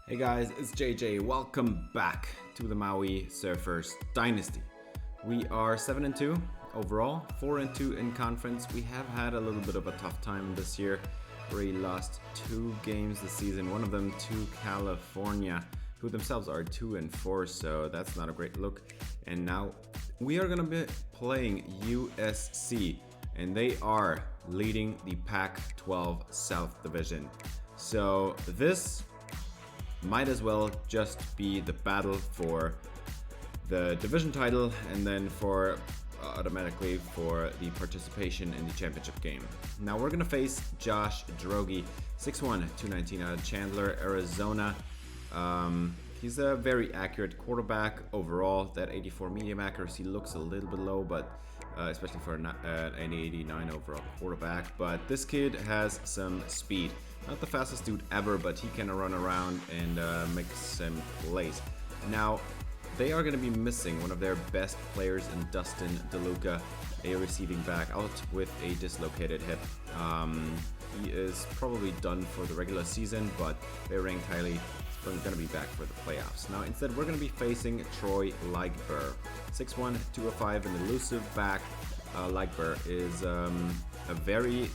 Hey guys, it's JJ. Welcome back to the Maui Surfers Dynasty. We are 7-2 overall, 4-2 in conference. We have had a little bit of a tough time this year. We lost 2 games this season, one of them to California, who themselves are 2-4, so that's not a great look. And now we are going to be playing USC, and they are leading the Pac-12 South Division. So this might as well just be the battle for the division title and then for automatically for the participation in the championship game. Now we're gonna face Josh Drogi, 6'1", 219 out of Chandler, Arizona. He's a very accurate quarterback overall. That 84 medium accuracy looks a little bit low, but especially for an 89 overall quarterback. But this kid has some speed. Not the fastest dude ever, but he can run around and make some plays. Now, they are going to be missing one of their best players in Dustin DeLuca, a receiving back, out with a dislocated hip. He is probably done for the regular season, but they're ranked highly. He's going to be back for the playoffs. Now, instead, we're going to be facing Troy Lightbur. 6'1", 205, an elusive back. Lightbur is a very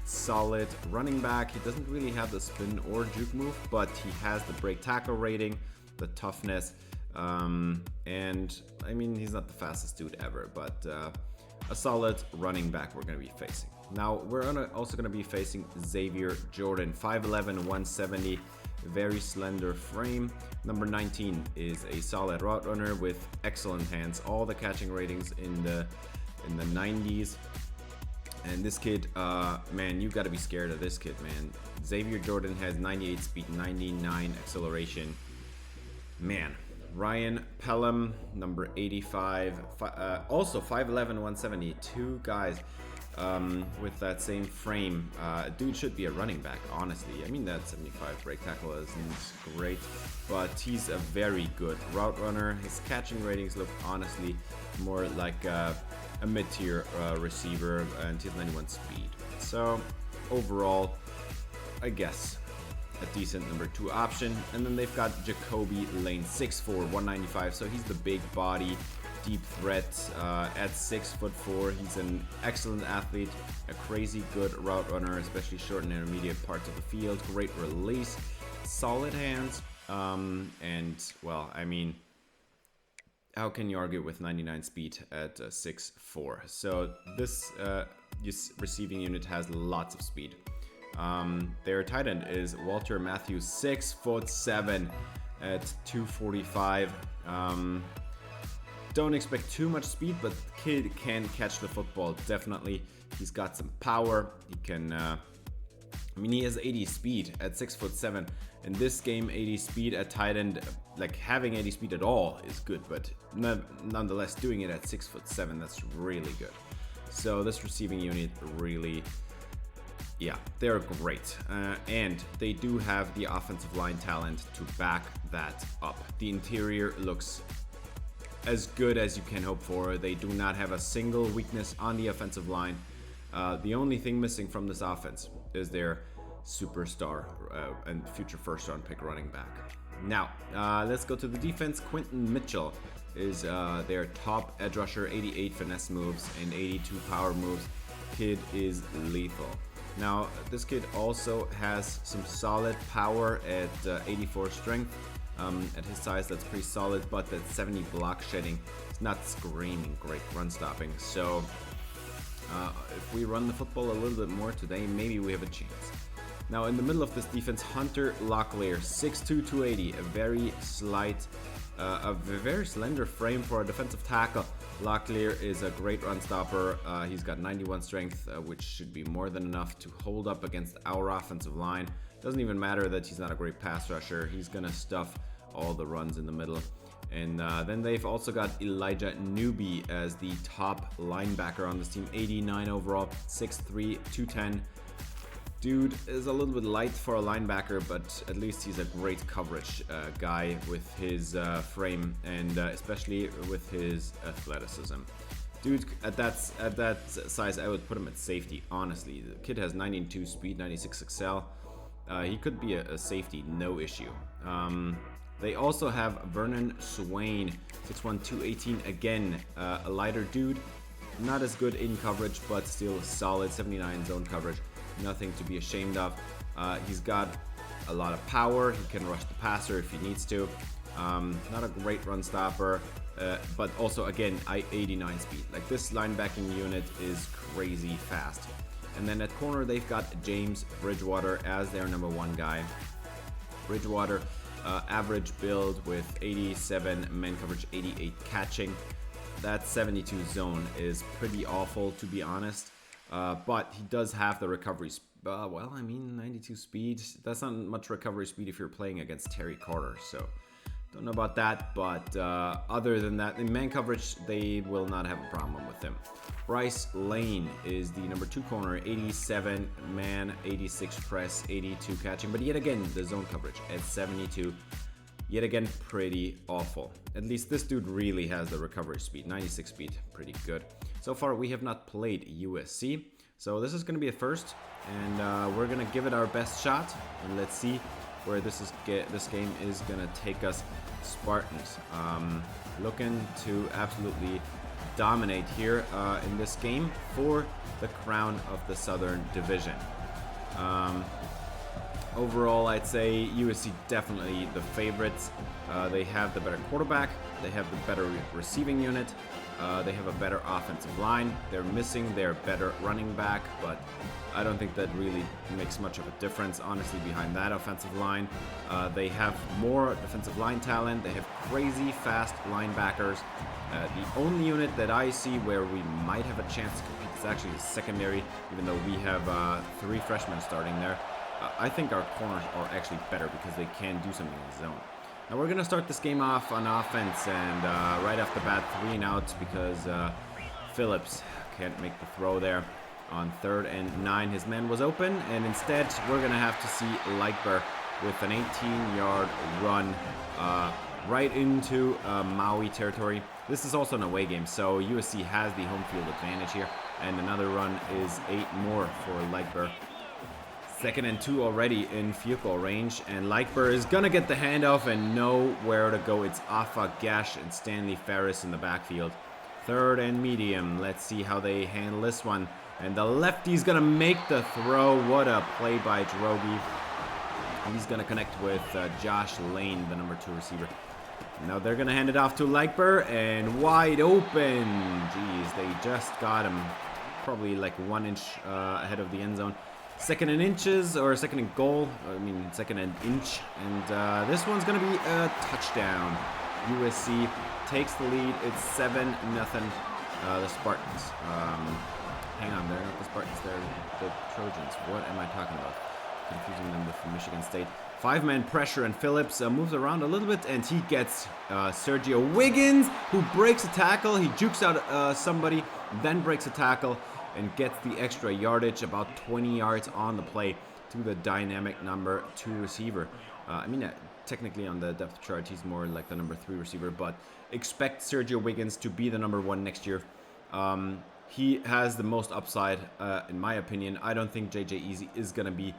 solid running back. He doesn't really have the spin or juke move, but he has the break tackle rating, the toughness, and I mean, he's not the fastest dude ever, but a solid running back we're going to be facing. Now, we're also going to be facing Xavier Jordan, 5'11", 170, very slender frame. Number 19 is a solid route runner with excellent hands, all the catching ratings in the 90s. And this kid, man, you gotta be scared of this kid, man. Xavier Jordan has 98 speed, 99 acceleration. Man, Ryan Pelham, number 85, also 5'11", 170. 2 guys with that same frame. Dude should be a running back, honestly. I mean, that 75 break tackle isn't great, but he's a very good route runner. His catching ratings look honestly more like a mid-tier receiver, and he's 91 speed. So overall, I guess a decent number 2 option. And then they've got Jacoby Lane, 6'4", 195. So he's the big body, deep threat at 6'4". He's an excellent athlete, a crazy good route runner, especially short and intermediate parts of the field. Great release, solid hands, and well, I mean, how can you argue with 99 speed at 6'4"? So this receiving unit has lots of speed. Their tight end is Walter Matthews, 6'7" at 245. Don't expect too much speed, but the kid can catch the football, definitely. He's got some power. He can, I mean, he has 80 speed at 6'7". In this game, 80 speed at tight end, like having 80 speed at all is good, but nonetheless, doing it at 6'7", that's really good. So this receiving unit really, yeah, they're great. And they do have the offensive line talent to back that up. The interior looks as good as you can hope for. They do not have a single weakness on the offensive line. The only thing missing from this offense is their superstar and future first-round pick running back. Now, let's go to the defense. Quinton Mitchell is their top edge rusher, 88 finesse moves and 82 power moves. Kid is lethal. Now, this kid also has some solid power at 84 strength. At his size, that's pretty solid, but that 70 block shedding is not screaming great run stopping. So if we run the football a little bit more today, maybe we have a chance. Now, in the middle of this defense, Hunter Locklear, 6'2", 280, a very slight, a very slender frame for a defensive tackle. Locklear is a great run stopper. He's got 91 strength, which should be more than enough to hold up against our offensive line. Doesn't even matter that he's not a great pass rusher. He's gonna stuff all the runs in the middle. And then they've also got Elijah Newby as the top linebacker on this team, 89 overall, 6'3", 210. Dude is a little bit light for a linebacker, but at least he's a great coverage guy with his frame and especially with his athleticism. Dude, at that size, I would put him at safety, honestly. The kid has 92 speed, 96 excel. He could be a safety, no issue. They also have Vernon Swain, 6'1", 218. Again, a lighter dude. Not as good in coverage, but still solid. 79 zone coverage. Nothing to be ashamed of. He's got a lot of power. He can rush the passer if he needs to. Not a great run stopper, but also, again, 89 speed. Like, this linebacking unit is crazy fast. And then at corner, they've got James Bridgewater as their number 1 guy. Bridgewater, average build with 87 man coverage, 88 catching. That 72 zone is pretty awful, to be honest. But he does have the recovery. Well, I mean, 92 speed. That's not much recovery speed if you're playing against Terry Carter. So, don't know about that. But other than that, in man coverage, they will not have a problem with him. Bryce Lane is the number 2 corner, 87 man, 86 press, 82 catching. But yet again, the zone coverage at 72. Yet again, pretty awful. At least this dude really has the recovery speed. 96 speed, pretty good. So far, we have not played USC. So this is going to be a first. And we're going to give it our best shot. And let's see where this game is going to take us Spartans. Looking to absolutely dominate here in this game for the crown of the Southern Division. Overall, I'd say USC definitely the favorites. They have the better quarterback. They have the better receiving unit. They have a better offensive line. They're missing their better running back, but I don't think that really makes much of a difference, honestly, behind that offensive line. They have more defensive line talent. They have crazy fast linebackers. The only unit that I see where we might have a chance to compete is actually the secondary, even though we have 3 freshmen starting there. I think our corners are actually better because they can do something in the zone. Now we're going to start this game off on offense, and right off the bat, 3 and outs because Phillips can't make the throw there. On 3rd and 9, his man was open, and instead we're going to have to see Lightber with an 18-yard run right into Maui territory. This is also an away game, so USC has the home field advantage here, and another run is 8 more for Lightber. 2nd and 2 already in field goal range, and Lightber is gonna get the handoff and know where to go. It's Afa Gash and Stanley Ferris in the backfield. 3rd and medium. Let's see how they handle this one. And the lefty's gonna make the throw. What a play by Drogi. He's gonna connect with Josh Lane, the number 2 receiver. Now they're gonna hand it off to Lightber, and wide open. Jeez, they just got him probably like 1 inch ahead of the end zone. 2nd and inches, or 2nd and goal, 2nd and inch, and this one's gonna be a touchdown. USC takes the lead. It's 7-0. The Spartans. Hang on, they're not the Spartans, they're the Trojans. What am I talking about? Confusing them with Michigan State. 5-man pressure, and Phillips moves around a little bit, and he gets Sergio Wiggins, who breaks a tackle. He jukes out somebody, then breaks a tackle, and gets the extra yardage, about 20 yards on the play, to the dynamic number 2 receiver. Technically on the depth chart, he's more like the number 3 receiver, but expect Sergio Wiggins to be the number 1 next year. He has the most upside, in my opinion. I don't think JJ Easy is going to be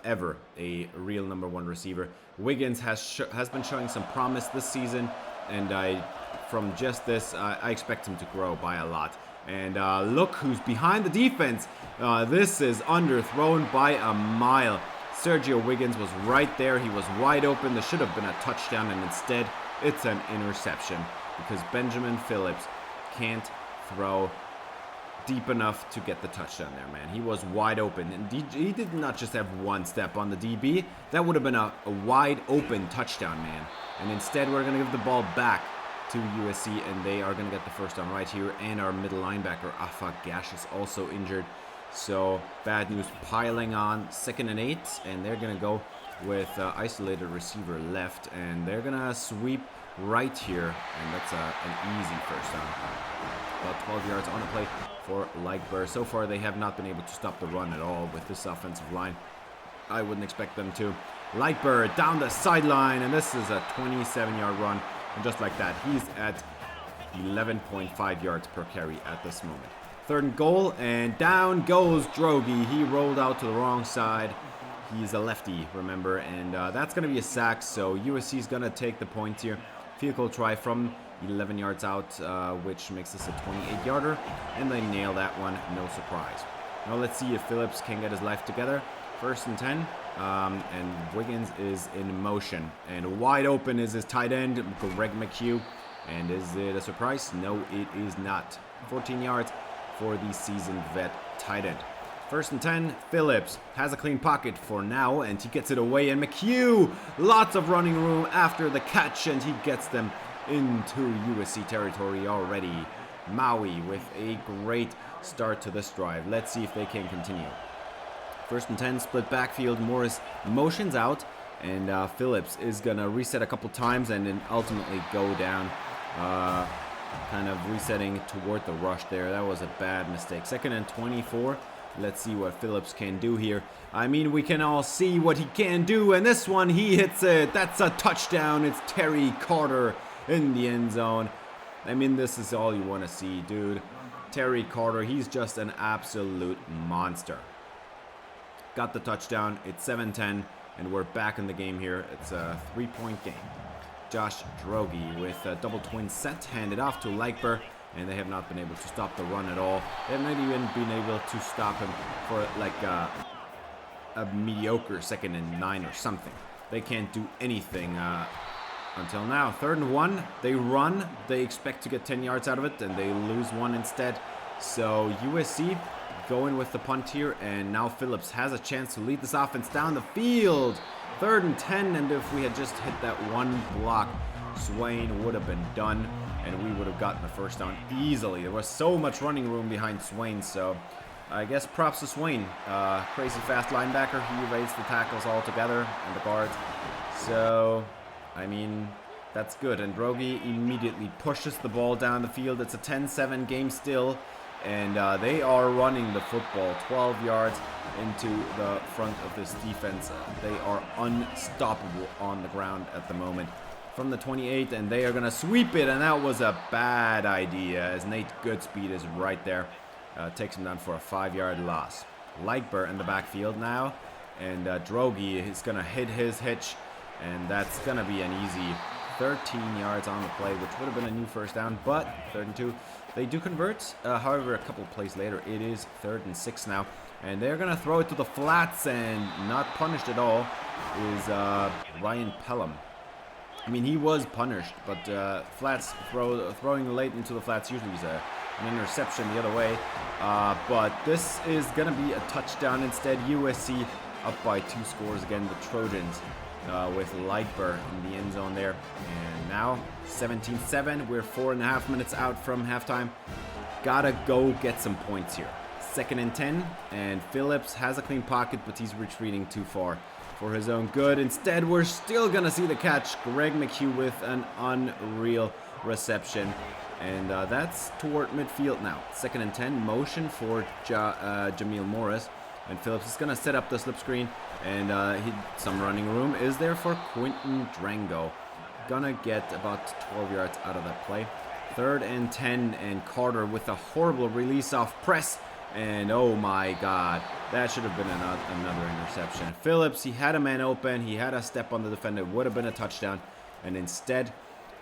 ever a real number 1 receiver. Wiggins has been showing some promise this season, and from just this, I expect him to grow by a lot. And look who's behind the defense. This is underthrown by a mile. Sergio Wiggins was right there. He was wide open. This should have been a touchdown, and instead it's an interception because Benjamin Phillips can't throw deep enough to get the touchdown there, man. He was wide open, and he did not just have 1 step on the DB. That would have been a wide open touchdown, man. And instead we're going to give the ball back to USC, and they are going to get the first down right here. And our middle linebacker, Afa Gash, is also injured. So bad news piling on. 2nd and 8, and they're going to go with isolated receiver left, and they're going to sweep right here, and that's an easy first down. About 12 yards on the play for Lightber. So far, they have not been able to stop the run at all with this offensive line. I wouldn't expect them to. Lightber down the sideline, and this is a 27-yard run. And just like that, he's at 11.5 yards per carry at this moment. 3rd and goal, and down goes Drogi. He rolled out to the wrong side. He's a lefty, remember, and that's going to be a sack, so USC is going to take the points here. Field goal try from 11 yards out, which makes this a 28-yarder, and they nail that one, no surprise. Now let's see if Phillips can get his life together. 1st and 10, and Wiggins is in motion, and wide open is his tight end, Greg McHugh. And is it a surprise? No, it is not. 14 yards for the seasoned vet tight end. 1st and 10, Phillips has a clean pocket for now, and he gets it away, and McHugh, lots of running room after the catch, and he gets them into USC territory already. Maui with a great start to this drive. Let's see if they can continue. 1st and 10, split backfield, Morris motions out, and Phillips is gonna reset a couple times and then ultimately go down. Kind of resetting toward the rush there. That was a bad mistake. 2nd and 24. Let's see what Phillips can do here. I mean, we can all see what he can do, and this one, he hits it. That's a touchdown. It's Terry Carter in the end zone. I mean, this is all you want to see, dude. Terry Carter, he's just an absolute monster. Got the touchdown. It's 7-10, and we're back in the game here. It's a 3-point game. Josh Droege with a double twin set, handed off to Leichber, and they have not been able to stop the run at all. They have not even been able to stop him for like a mediocre 2nd and 9 or something. They can't do anything until now. 3rd and 1, they run. They expect to get 10 yards out of it, and they lose 1 instead. So USC going with the punt here, and now Phillips has a chance to lead this offense down the field. 3rd and 10, and if we had just hit that one block, Swain would have been done, and we would have gotten the 1st down easily. There was so much running room behind Swain, so I guess props to Swain. Crazy fast linebacker. He evades the tackles altogether and the guards. So, I mean, that's good. And Droege immediately pushes the ball down the field. It's a 10-7 game still. And they are running the football 12 yards into the front of this defense. They are unstoppable on the ground at the moment. From the 28, and they are going to sweep it, and that was a bad idea, as Nate Goodspeed is right there. Takes him down for a 5-yard loss. Leichber in the backfield now, and Droege is going to hit his hitch, and that's going to be an easy 13 yards on the play, which would have been a new 1st down, but 3rd and 2. They do convert, however, a couple of plays later, it is 3rd and 6 now. And they're going to throw it to the flats, and not punished at all is Ryan Pelham. I mean, he was punished, but flats throwing late into the flats usually is an interception the other way. But this is going to be a touchdown instead. USC up by 2 scores again, the Trojans. With Leichber in the end zone there. And now 17-7. We're 4.5 minutes out from halftime. Gotta go get some points here. 2nd and 10, and Phillips has a clean pocket, but he's retreating too far for his own good. Instead, we're still gonna see the catch. Greg McHugh with an unreal reception. And that's toward midfield now. 2nd and 10, motion for Jamil Morris. And Phillips is going to set up the slip screen, and some running room is there for Quentin Drango. Gonna get about 12 yards out of that play. 3rd and 10, and Carter with a horrible release off press, and oh my god, that should have been another interception. Phillips, he had a man open, he had a step on the defender, would have been a touchdown, and instead,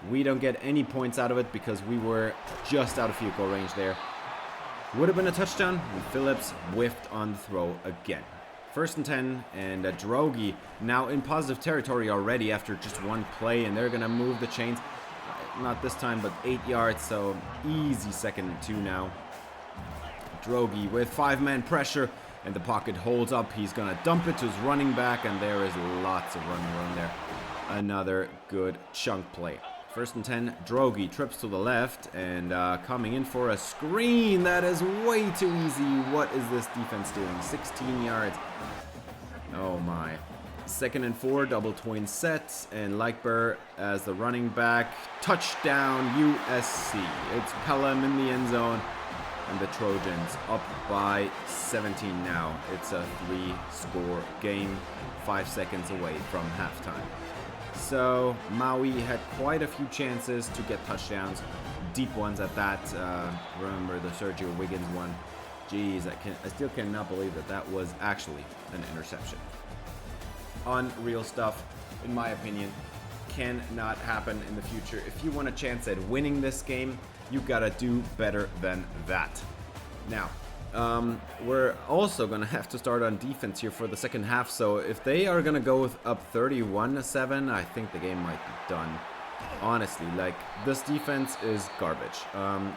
we don't get any points out of it because we were just out of field goal range there. Would have been a touchdown, and Phillips whiffed on the throw again. 1st and 10, and Droege now in positive territory already after just one play, and they're going to move the chains. Not this time, but 8 yards, so easy 2nd and 2 now. Droege with 5-man pressure, and the pocket holds up. He's going to dump it to his running back, and there is lots of running room there. Another good chunk play. 1st and 10, Droege trips to the left, and coming in for a screen. That is way too easy. What is this defense doing? 16 yards. Oh my. 2nd and 4, double twin sets, and Leichber as the running back. Touchdown USC. It's Pelham in the end zone, and the Trojans up by 17 now. It's a 3-score game, 5 seconds away from halftime. So Maui had quite a few chances to get touchdowns, deep ones at that. Remember the Sergio Wiggins one? Jeez, I still cannot believe that was actually an interception. unreal stuff, in my opinion. Cannot happen in the future. If you want a chance at winning this game, you gotta do better than that. Now, we're also gonna have to start on defense here for the second half. So if they are gonna go up 31-7, I think the game might be done. Honestly, like, this defense is garbage.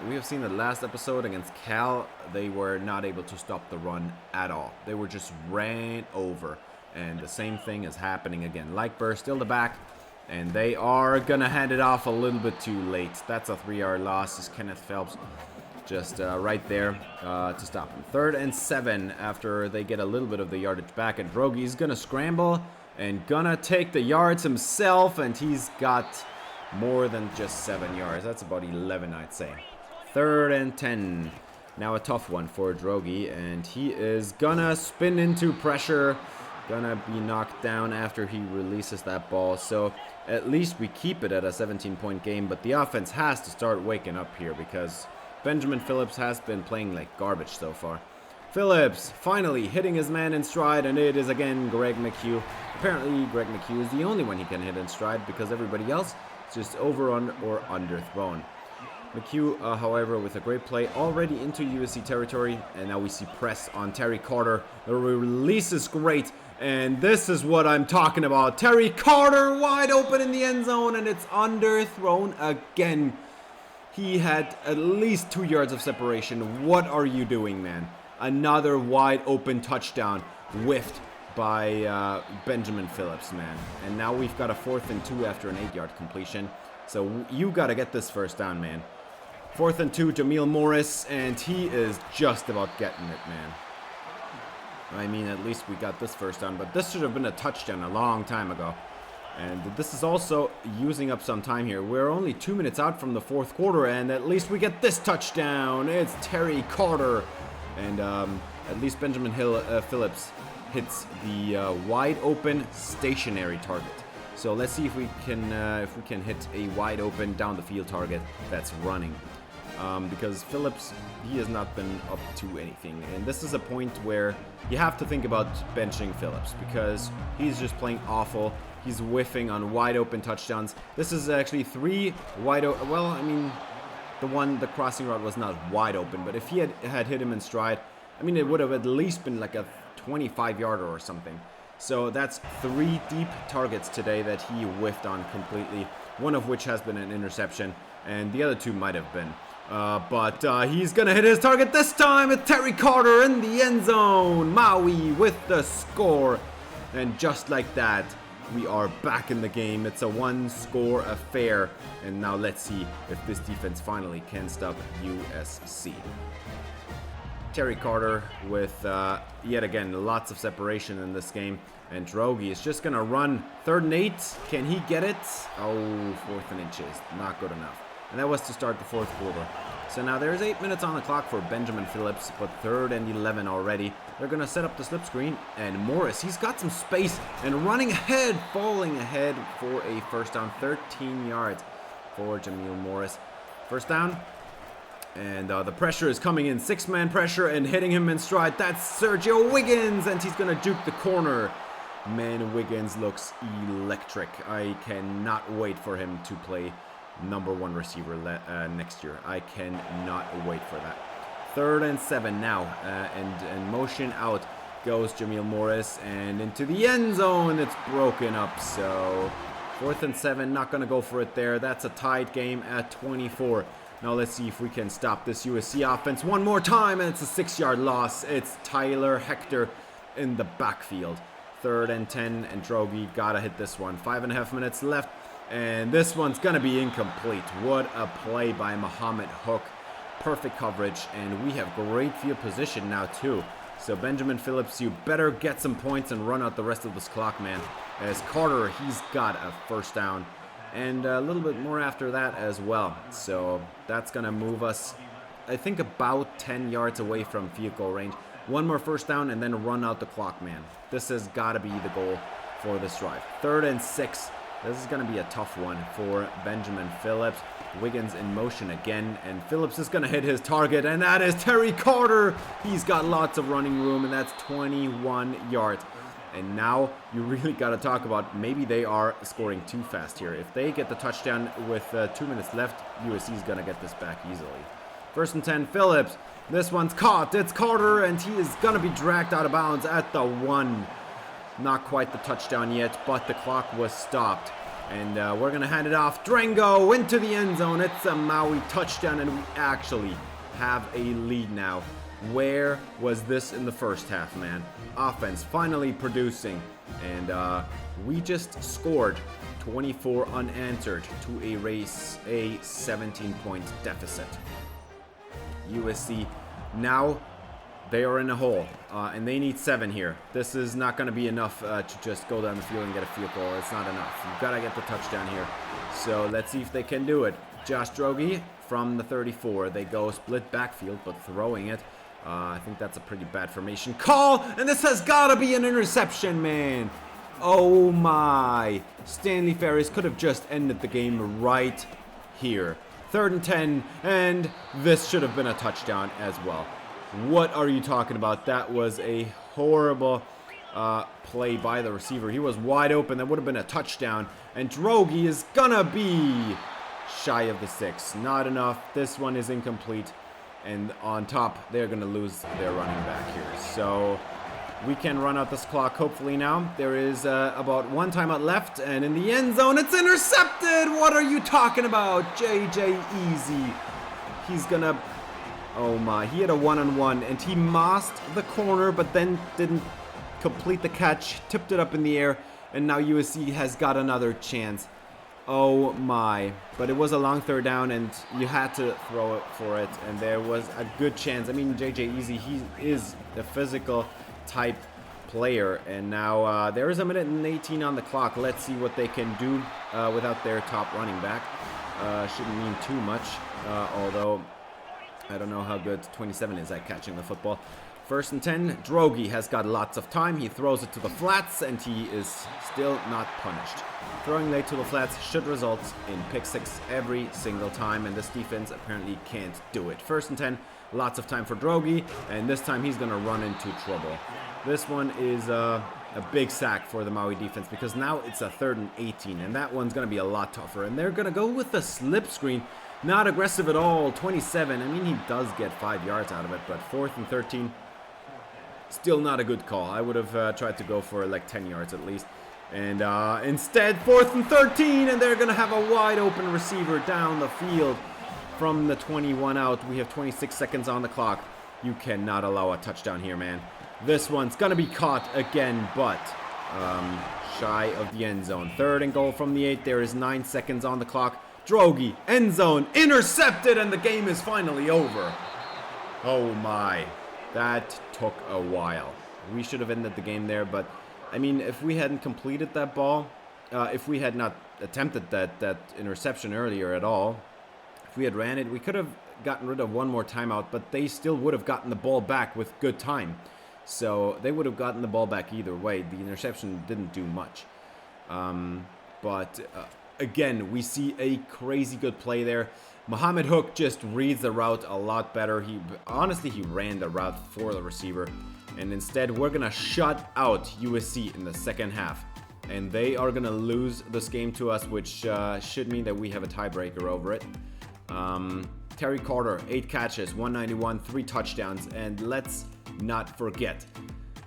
We have seen the last episode against Cal, they were not able to stop the run at all. They were just ran over. And the same thing is happening again. Lightburr still the back. And they are going to hand it off a little bit too late. That's a 3-yard loss. Is Kenneth Phelps just right there to stop him. 3rd and 7 after they get a little bit of the yardage back. And Drogi's going to scramble and going to take the yards himself. And he's got more than just 7 yards. That's about 11, I'd say. 3rd and 10. Now a tough one for Drogi. And he is going to spin into pressure. Gonna be knocked down after he releases that ball. So at least we keep it at a 17-point game, but the offense has to start waking up here because Benjamin Phillips has been playing like garbage so far. Phillips finally hitting his man in stride, and it is again Greg McHugh. Apparently Greg McHugh is the only one he can hit in stride because everybody else is just overrun or underthrown. McHugh, however, with a great play already into USC territory, and now we see press on Terry Carter. The release is great. And this is what I'm talking about. Terry Carter wide open in the end zone, and it's underthrown again. He had at least 2 yards of separation. What are you doing, man? Another wide open touchdown whiffed by Benjamin Phillips, man. And now we've got a 4th and 2 after an 8-yard completion. So you got to get this first down, man. 4th and 2, Jameel Morris, and he is just about getting it, man. I mean, at least we got this first down, but this should have been a touchdown a long time ago. And this is also using up some time here. We're only 2 minutes out from the 4th quarter, and at least we get this touchdown. It's Terry Carter. And at least Benjamin Phillips hits the wide open stationary target. So let's see if we can hit a wide open down the field target that's running. Because Phillips, he has not been up to anything. And this is a point where you have to think about benching Phillips because he's just playing awful. He's whiffing on wide open touchdowns. This is actually 3 wide open. Well, I mean, the crossing route was not wide open, but if he had hit him in stride, I mean, it would have at least been like a 25-yarder or something. So that's 3 deep targets today that he whiffed on completely, one of which has been an interception, and the other 2 might have been. But he's going to hit his target this time. It's Terry Carter in the end zone. Maui with the score. And just like that, we are back in the game. It's a 1-score affair. And now let's see if this defense finally can stop USC. Terry Carter with, yet again, lots of separation in this game. And Drogi is just going to run 3rd and 8. Can he get it? Oh, 4th and inches. Not good enough. And that was to start the 4th quarter. So now there's 8 minutes on the clock for Benjamin Phillips, but 3rd and 11 already. They're going to set up the slip screen, and Morris, he's got some space and running ahead, falling ahead for a first down, 13 yards for Jameel Morris. First down, and the pressure is coming in, 6-man pressure, and hitting him in stride. That's Sergio Wiggins, and he's going to juke the corner. Man, Wiggins looks electric. I cannot wait for him to play number 1 receiver next year. I cannot wait for that. 3rd and 7 now, and motion out goes Jameel Morris, and into the end zone. It's broken up. So 4th and 7, not gonna go for it there. That's a tied game at 24. Now let's see if we can stop this USC offense one more time, and it's a 6-yard loss. It's Tyler Hector in the backfield. 3rd and 10, and Drogi gotta hit this one. 5.5 minutes left. And this one's going to be incomplete. What a play by Muhammad Hook. Perfect coverage, and we have great field position now too. So Benjamin Phillips, you better get some points and run out the rest of this clock, man. As Carter, he's got a first down. And a little bit more after that as well. So that's going to move us, I think, about 10 yards away from field goal range. One more first down and then run out the clock, man. This has got to be the goal for this drive. 3rd and 6. This is going to be a tough one for Benjamin Phillips. Wiggins in motion again, and Phillips is going to hit his target, and that is Terry Carter. He's got lots of running room, and that's 21 yards. And now you really got to talk about maybe they are scoring too fast here. If they get the touchdown with 2 minutes left, USC is going to get this back easily. 1st and 10, Phillips. This one's caught. It's Carter, and he is going to be dragged out of bounds at the 1. Not quite the touchdown yet, but the clock was stopped. And we're going to hand it off. Drango into the end zone. It's a Maui touchdown, and we actually have a lead now. Where was this in the first half, man? Offense finally producing. And we just scored 24 unanswered to erase a 17-point deficit. USC now they are in a hole, and they need 7 here. This is not going to be enough to just go down the field and get a field goal. It's not enough. You've got to get the touchdown here. So let's see if they can do it. Josh Droege from the 34. They go split backfield, but throwing it. I think that's a pretty bad formation call, and this has got to be an interception, man. Oh my. Stanley Ferris could have just ended the game right here. 3rd and 10, and this should have been a touchdown as well. What are you talking about? That was a horrible play by the receiver. He was wide open. That would have been a touchdown. And Droege is gonna be shy of the 6. Not enough. This one is incomplete. And on top, they're gonna lose their running back here. So we can run out this clock hopefully now. There is about 1 timeout left, and in the end zone, it's intercepted. What are you talking about? JJ Easy. He's gonna... Oh my, he had a 1-on-1, and he mossed the corner, but then didn't complete the catch, tipped it up in the air, and now USC has got another chance. Oh my, but it was a long 3rd down, and you had to throw it for it, and there was a good chance. I mean, JJ Easy, he is a physical type player, and now there is 1:18 on the clock. Let's see what they can do without their top running back. Shouldn't mean too much, although... I don't know how good 27 is at catching the football. 1st and 10, Droege has got lots of time. He throws it to the flats, and he is still not punished. Throwing late to the flats should result in pick 6 every single time, and this defense apparently can't do it. 1st and 10, lots of time for Droege, and this time he's going to run into trouble. This one is a big sack for the Maui defense, because now it's a 3rd and 18, and that one's going to be a lot tougher. And they're going to go with the slip screen. Not aggressive at all. 27. I mean, he does get 5 yards out of it, but 4th and 13, still not a good call. I would have tried to go for like 10 yards at least. And instead, 4th and 13, and they're going to have a wide open receiver down the field from the 21 out. We have 26 seconds on the clock. You cannot allow a touchdown here, man. This one's going to be caught again, but shy of the end zone. 3rd and goal from the 8. There is 9 seconds on the clock. Droege, end zone, intercepted, and the game is finally over. Oh my, that took a while. We should have ended the game there, but I mean, if we hadn't completed that ball, if we had not attempted that interception earlier at all, if we had ran it, we could have gotten rid of 1 more timeout, but they still would have gotten the ball back with good time. So they would have gotten the ball back either way. The interception didn't do much. Again, we see a crazy good play there. Muhammad Hook just reads the route a lot better. He ran the route for the receiver. And instead, we're going to shut out USC in the second half. And they are going to lose this game to us, which should mean that we have a tiebreaker over it. Terry Carter, 8 catches, 191, 3 touchdowns. And let's not forget,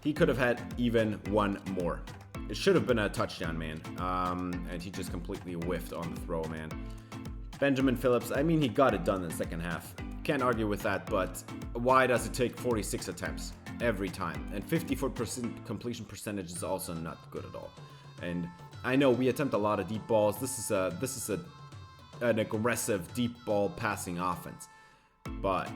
he could have had even 1 more. It should have been a touchdown, man. And he just completely whiffed on the throw, man. Benjamin Phillips, I mean, he got it done in the second half. Can't argue with that, but why does it take 46 attempts every time? And 54% completion percentage is also not good at all. And I know we attempt a lot of deep balls. This is an aggressive deep ball passing offense. But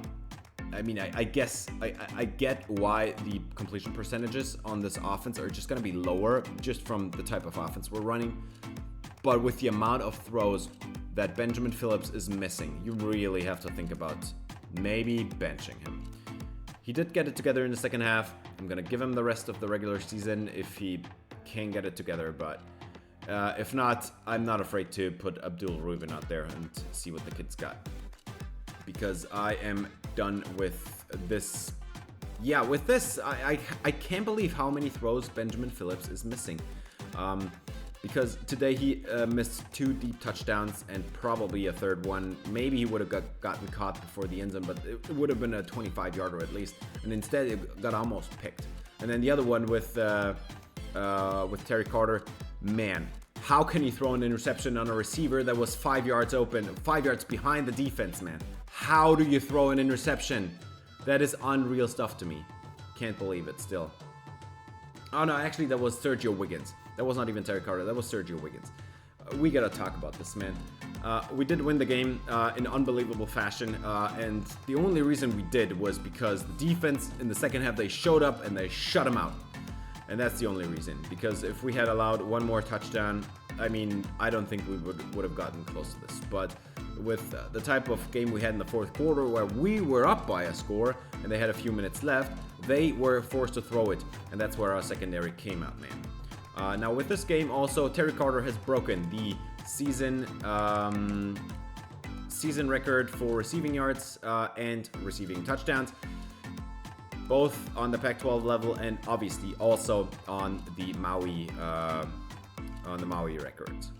I mean, I guess I get why the completion percentages on this offense are just going to be lower just from the type of offense we're running. But with the amount of throws that Benjamin Phillips is missing, you really have to think about maybe benching him. He did get it together in the second half. I'm going to give him the rest of the regular season if he can get it together. But if not, I'm not afraid to put Abdul Rubin out there and see what the kid's got. Because I am done with this Yeah, with this, I can't believe how many throws Benjamin Phillips is missing. Because today he missed 2 deep touchdowns and probably a third one. Maybe he would have gotten caught before the end zone, but it would have been a 25-yarder at least. And instead, it got almost picked. And then the other one with Terry Carter, man, how can he throw an interception on a receiver that was 5 yards open, 5 yards behind the defense, man? How do you throw an interception? That is unreal stuff to me. Can't believe it still. Oh no, actually that was Sergio Wiggins. That was not even Terry Carter, that was Sergio Wiggins. We gotta talk about this, man. We did win the game in unbelievable fashion, and the only reason we did was because the defense in the second half, they showed up and they shut him out. And that's the only reason, because if we had allowed one more touchdown, I mean, I don't think we would have gotten close to this. But with the type of game we had in the fourth quarter where we were up by a score and they had a few minutes left, they were forced to throw it, and that's where our secondary came out, man. Now with this game also, Terry Carter has broken the season record for receiving yards and receiving touchdowns, both on the Pac-12 level and obviously also on the Maui records.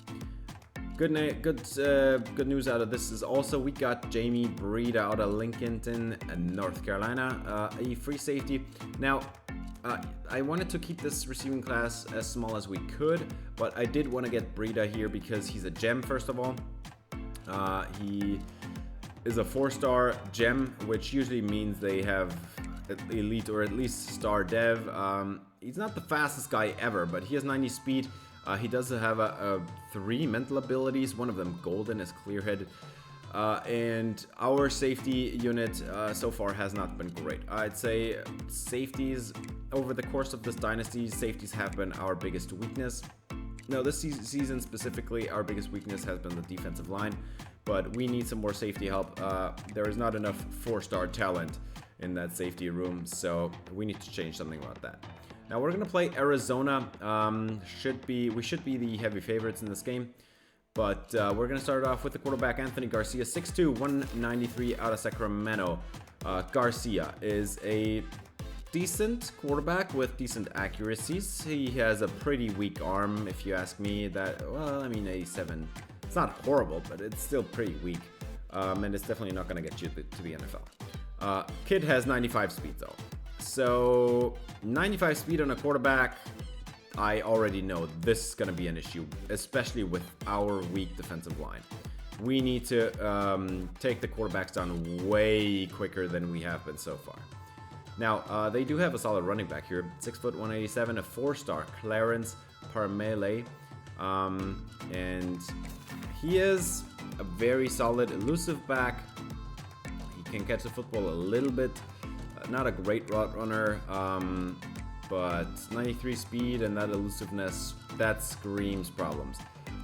Good news out of this is also we got Jamie Breida out of Lincolnton, North Carolina, a free safety. Now, I wanted to keep this receiving class as small as we could, but I did want to get Breida here because he's a gem, first of all. He is a 4-star gem, which usually means they have elite or at least star dev. He's not the fastest guy ever, but he has 90 speed. He does have a 3 mental abilities, one of them golden, is clear-headed. And our safety unit so far has not been great. I'd say safeties, over the course of this dynasty, safeties have been our biggest weakness. No, this season specifically, our biggest weakness has been the defensive line, but we need some more safety help. There is not enough 4-star talent in that safety room, so we need to change something about that. Now we're gonna play Arizona. We should be the heavy favorites in this game. But we're going to start off with the quarterback, Anthony Garcia, 6'2", 193 out of Sacramento. Garcia is a decent quarterback with decent accuracies. He has a pretty weak arm, if you ask me. 87. It's not horrible, but it's still pretty weak. And it's definitely not going to get you to the NFL. Kid has 95 speed, though. So 95 speed on a quarterback, I already know this is going to be an issue, especially with our weak defensive line. We need to take the quarterbacks down way quicker than we have been so far. Now, they do have a solid running back here. 6', 187, a 4-star, Clarence Parmele. And he is a very solid, elusive back. He can catch the football a little bit. Not a great route runner. But 93 speed and that elusiveness, that screams problems.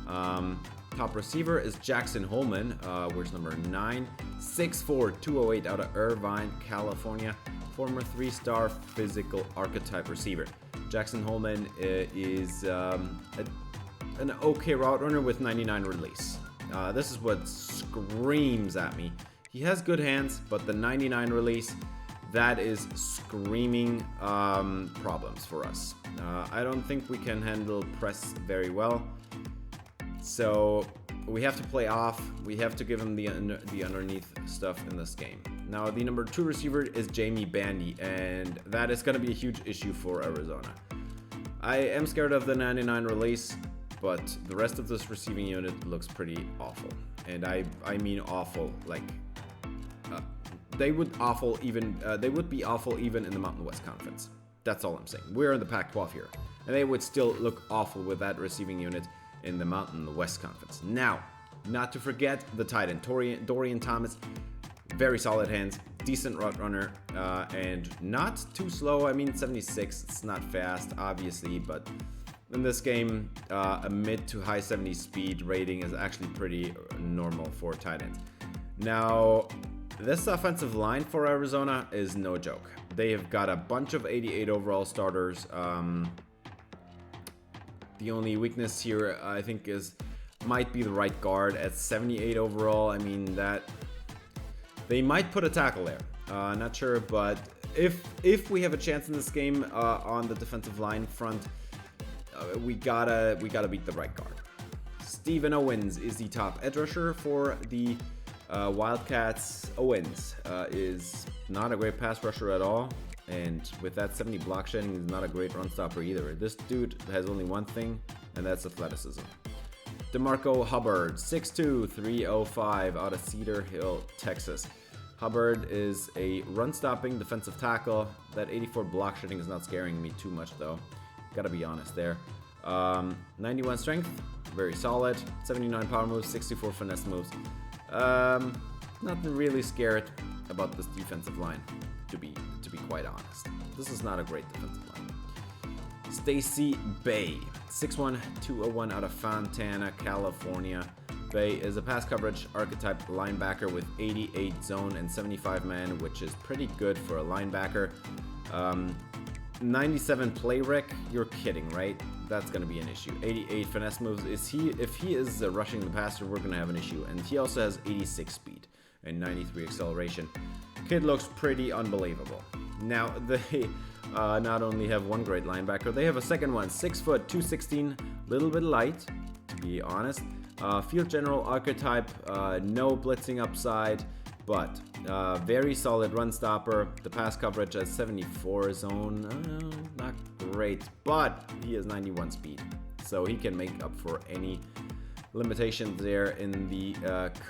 Top receiver is Jackson Holman, where's number 9, 6'4", 208 out of Irvine, California, former 3-star physical archetype receiver. Jackson Holman is an okay route runner with 99 release. This is what screams at me. He has good hands, but the 99 release, that is screaming problems for us. I don't think we can handle press very well. So we have to play off. We have to give him the underneath stuff in this game. Now, the number 2 receiver is Jamie Bandy, and that is going to be a huge issue for Arizona. I am scared of the 99 release, but the rest of this receiving unit looks pretty awful. And I mean awful, like... They would be awful even in the Mountain West Conference. That's all I'm saying. We're in the Pac-12 here, and they would still look awful with that receiving unit in the Mountain West Conference. Now, not to forget the tight end, Dorian Thomas, very solid hands, decent route runner, and not too slow. I mean, 76. It's not fast, obviously, but in this game, a mid to high 70 speed rating is actually pretty normal for tight ends. Now, this offensive line for Arizona is no joke. They have got a bunch of 88 overall starters. The only weakness here, I think, might be the right guard at 78 overall. I mean, that they might put a tackle there. Not sure, but if we have a chance in this game on the defensive line front, we gotta beat the right guard. Stephen Owens is the top edge rusher for the Wildcats. Owens is not a great pass rusher at all, and with that 70 block shedding, he's not a great run stopper either. This dude has only one thing, and that's athleticism. DeMarco Hubbard, 6'2", 305 out of Cedar Hill, Texas. Hubbard is a run-stopping defensive tackle. That 84 block shedding is not scaring me too much, though. Gotta be honest there. 91 strength, very solid. 79 power moves, 64 finesse moves. Nothing really scared about this defensive line, to be quite honest. This is not a great defensive line. Stacy Bay, 6'1", 201 out of Fontana, California. Bay is a pass coverage archetype linebacker with 88 zone and 75 man, which is pretty good for a linebacker. 97 play rec, you're kidding, right? That's going to be an issue. 88 finesse moves. If he is rushing the passer, we're going to have an issue. And he also has 86 speed and 93 acceleration. Kid looks pretty unbelievable. Now, they not only have one great linebacker, they have a second one. 6 foot, 216, little bit light, to be honest. Field general archetype, no blitzing upside, but very solid run stopper. The pass coverage at 74 zone, not great, but he has 91 speed, so he can make up for any limitations there in the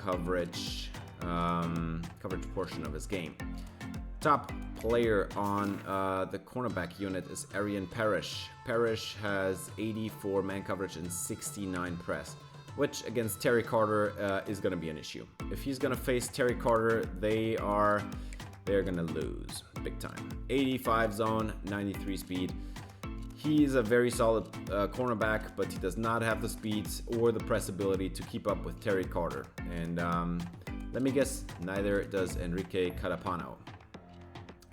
coverage portion of his game. Top player on the cornerback unit is Arian Parrish. Parrish has 84 man coverage and 69 press, which against Terry Carter is going to be an issue. If he's going to face Terry Carter, they're going to lose big time. 85 zone, 93 speed. He's a very solid cornerback, but he does not have the speeds or the press ability to keep up with Terry Carter. And let me guess, neither does Enrique Carapano.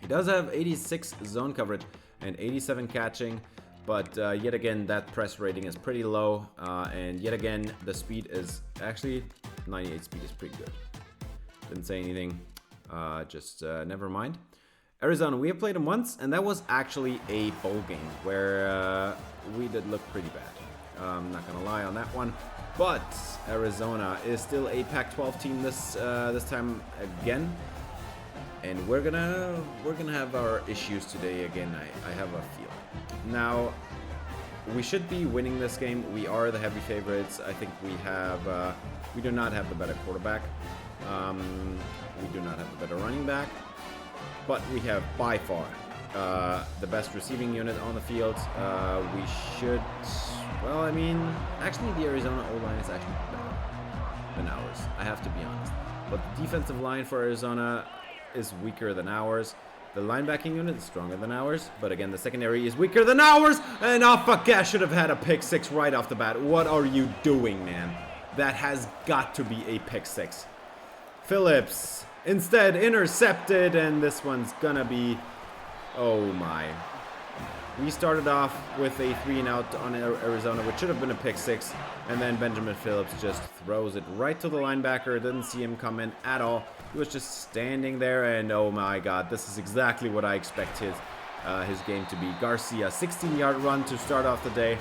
He does have 86 zone coverage and 87 catching, but yet again, that press rating is pretty low, and yet again, the speed is actually 98 speed is pretty good. Didn't say anything, just never mind. Arizona, we have played them once, and that was actually a bowl game where we did look pretty bad. I'm not gonna lie on that one, but Arizona is still a Pac-12 team this time again. And we're gonna have our issues today again. I have a feeling. Now, we should be winning this game. We are the heavy favorites. I think we do not have the better quarterback. We do not have the better running back, but we have by far the best receiving unit on the field. We should. Well, I mean, actually, the Arizona O-line is actually better than ours. I have to be honest. But the defensive line for Arizona is weaker than ours. The linebacking unit is stronger than ours, but again, the secondary is weaker than ours. And oh fuck, I should have had a pick six right off the bat. What are you doing, man? That has got to be a pick six. Phillips instead intercepted, and this one's gonna be, oh my. We started off with a 3-and-out on Arizona, which should have been a pick six, and then Benjamin Phillips just throws it right to the linebacker. Didn't see him come in at all. He was just standing there, and oh my god, this is exactly what I expect his game to be. Garcia, 16-yard run to start off the day.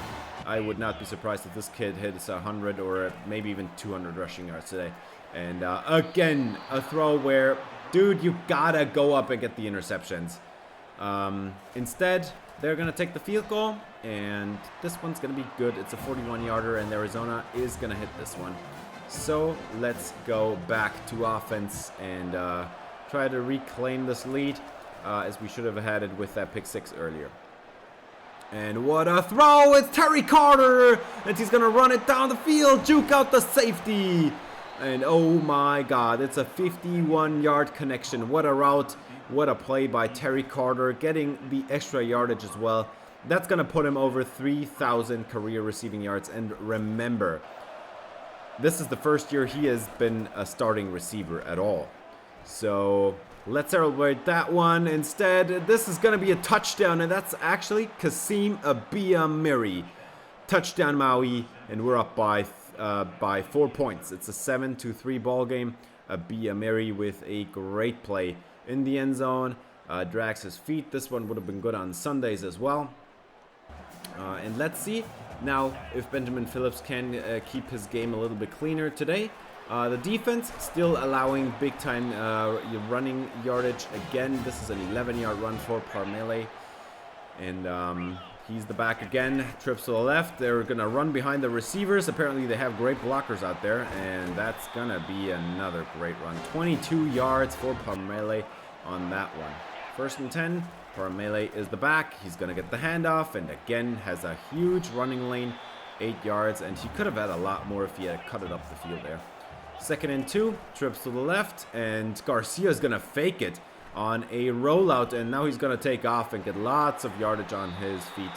I would not be surprised if this kid hits 100 or maybe even 200 rushing yards today. And again, a throw where, dude, you gotta go up and get the interceptions. Instead, they're going to take the field goal, and this one's going to be good. It's a 41-yarder, and Arizona is going to hit this one. So let's go back to offense and try to reclaim this lead, as we should have had it with that pick six earlier. And what a throw! It's Terry Carter, and he's going to run it down the field, juke out the safety. And oh my god, it's a 51-yard connection. What a route. What a play by Terry Carter, getting the extra yardage as well. That's going to put him over 3,000 career receiving yards. And remember, this is the first year he has been a starting receiver at all. So let's celebrate that one. Instead, this is going to be a touchdown, and that's actually Kasim Abiyamiri. Touchdown Maui, and we're up by 4 points. It's a 7-3 ball game. Abiyamiri with a great play in the end zone, drags his feet. This one would have been good on Sundays as well. And let's see now if Benjamin Phillips can keep his game a little bit cleaner today. The defense still allowing big time running yardage again. This is an 11-yard run for Parmele. And he's the back again, trips to the left. They're going to run behind the receivers. Apparently they have great blockers out there, and that's going to be another great run. 22 yards for Parmele on that one. 1st and 10, Parmele is the back. He's going to get the handoff, and again has a huge running lane, 8 yards, and he could have had a lot more if he had cut it up the field there. 2nd and 2, trips to the left, and Garcia is going to fake it on a rollout, and now he's going to take off and get lots of yardage on his feet.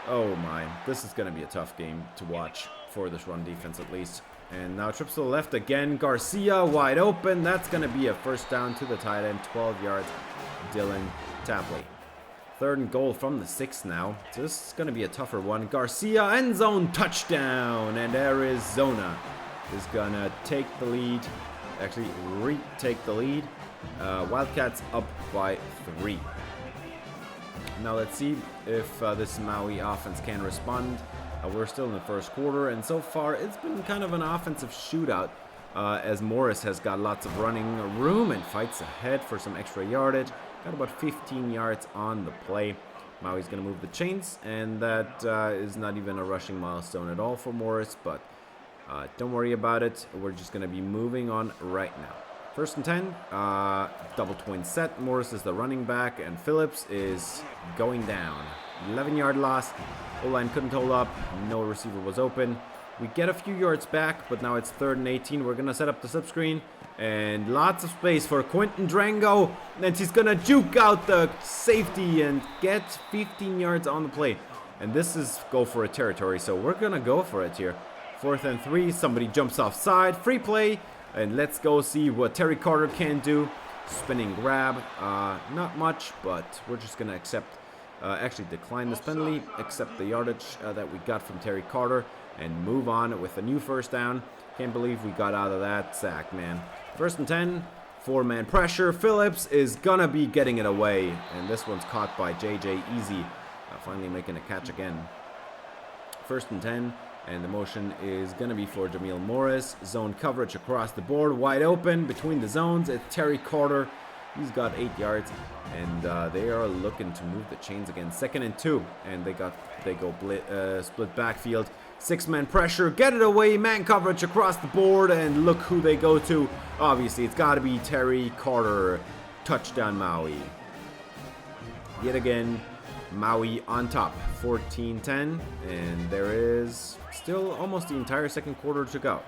Oh my, this is going to be a tough game to watch for this run defense at least. And now trips to the left again, Garcia wide open. That's going to be a 1st down to the tight end, 12 yards, Dylan Tapley. 3rd and goal from the 6 now. So this is going to be a tougher one. Garcia, end zone, touchdown, and Arizona is going to take the lead, actually retake the lead. Wildcats up by 3. Now let's see if this Maui offense can respond. We're still in the 1st quarter, and so far it's been kind of an offensive shootout as Morris has got lots of running room and fights ahead for some extra yardage. Got about 15 yards on the play. Maui's going to move the chains, and that is not even a rushing milestone at all for Morris, but don't worry about it. We're just going to be moving on right now. 1st and 10, double twin set. Morris is the running back, and Phillips is going down. 11-yard loss. O-line couldn't hold up. No receiver was open. We get a few yards back, but now it's 3rd and 18. We're going to set up the slip screen, and lots of space for Quentin Drango, and he's going to juke out the safety and get 15 yards on the play. And this is go for it territory, so we're going to go for it here. 4th and 3, somebody jumps offside, free play. And let's go see what Terry Carter can do. Spinning grab, not much, but we're just going to accept, actually decline this penalty, accept the yardage that we got from Terry Carter, and move on with a new 1st down. Can't believe we got out of that sack, man. 1st and 10, 4-man pressure. Phillips is going to be getting it away, and this one's caught by JJ Easy, finally making a catch again. 1st and 10. And the motion is going to be for Jamil Morris. Zone coverage across the board. Wide open between the zones. It's Terry Carter. He's got 8 yards. And they are looking to move the chains again. 2nd and 2. And they go split backfield. 6-man pressure. Get it away. Man coverage across the board. And look who they go to. Obviously, it's got to be Terry Carter. Touchdown Maui. Yet again, Maui on top, 14-10, and there is still almost the entire 2nd quarter to go.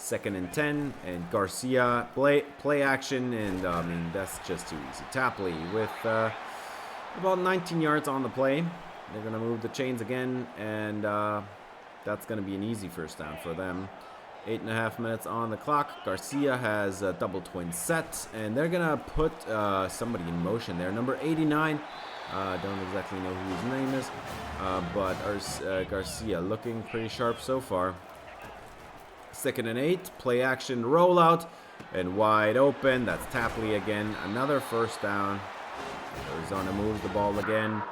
2nd and 10, and Garcia play action, and I mean that's just too easy. Tapley with about 19 yards on the play. They're gonna move the chains again, and that's gonna be an easy 1st down for them. 8.5 minutes on the clock. Garcia has a double twin set, and they're gonna put somebody in motion there. Number 89. Don't exactly know who his name is, but Garcia looking pretty sharp so far. 2nd and 8, play action rollout, and wide open. That's Tapley again. Another 1st down. Arizona moves the ball again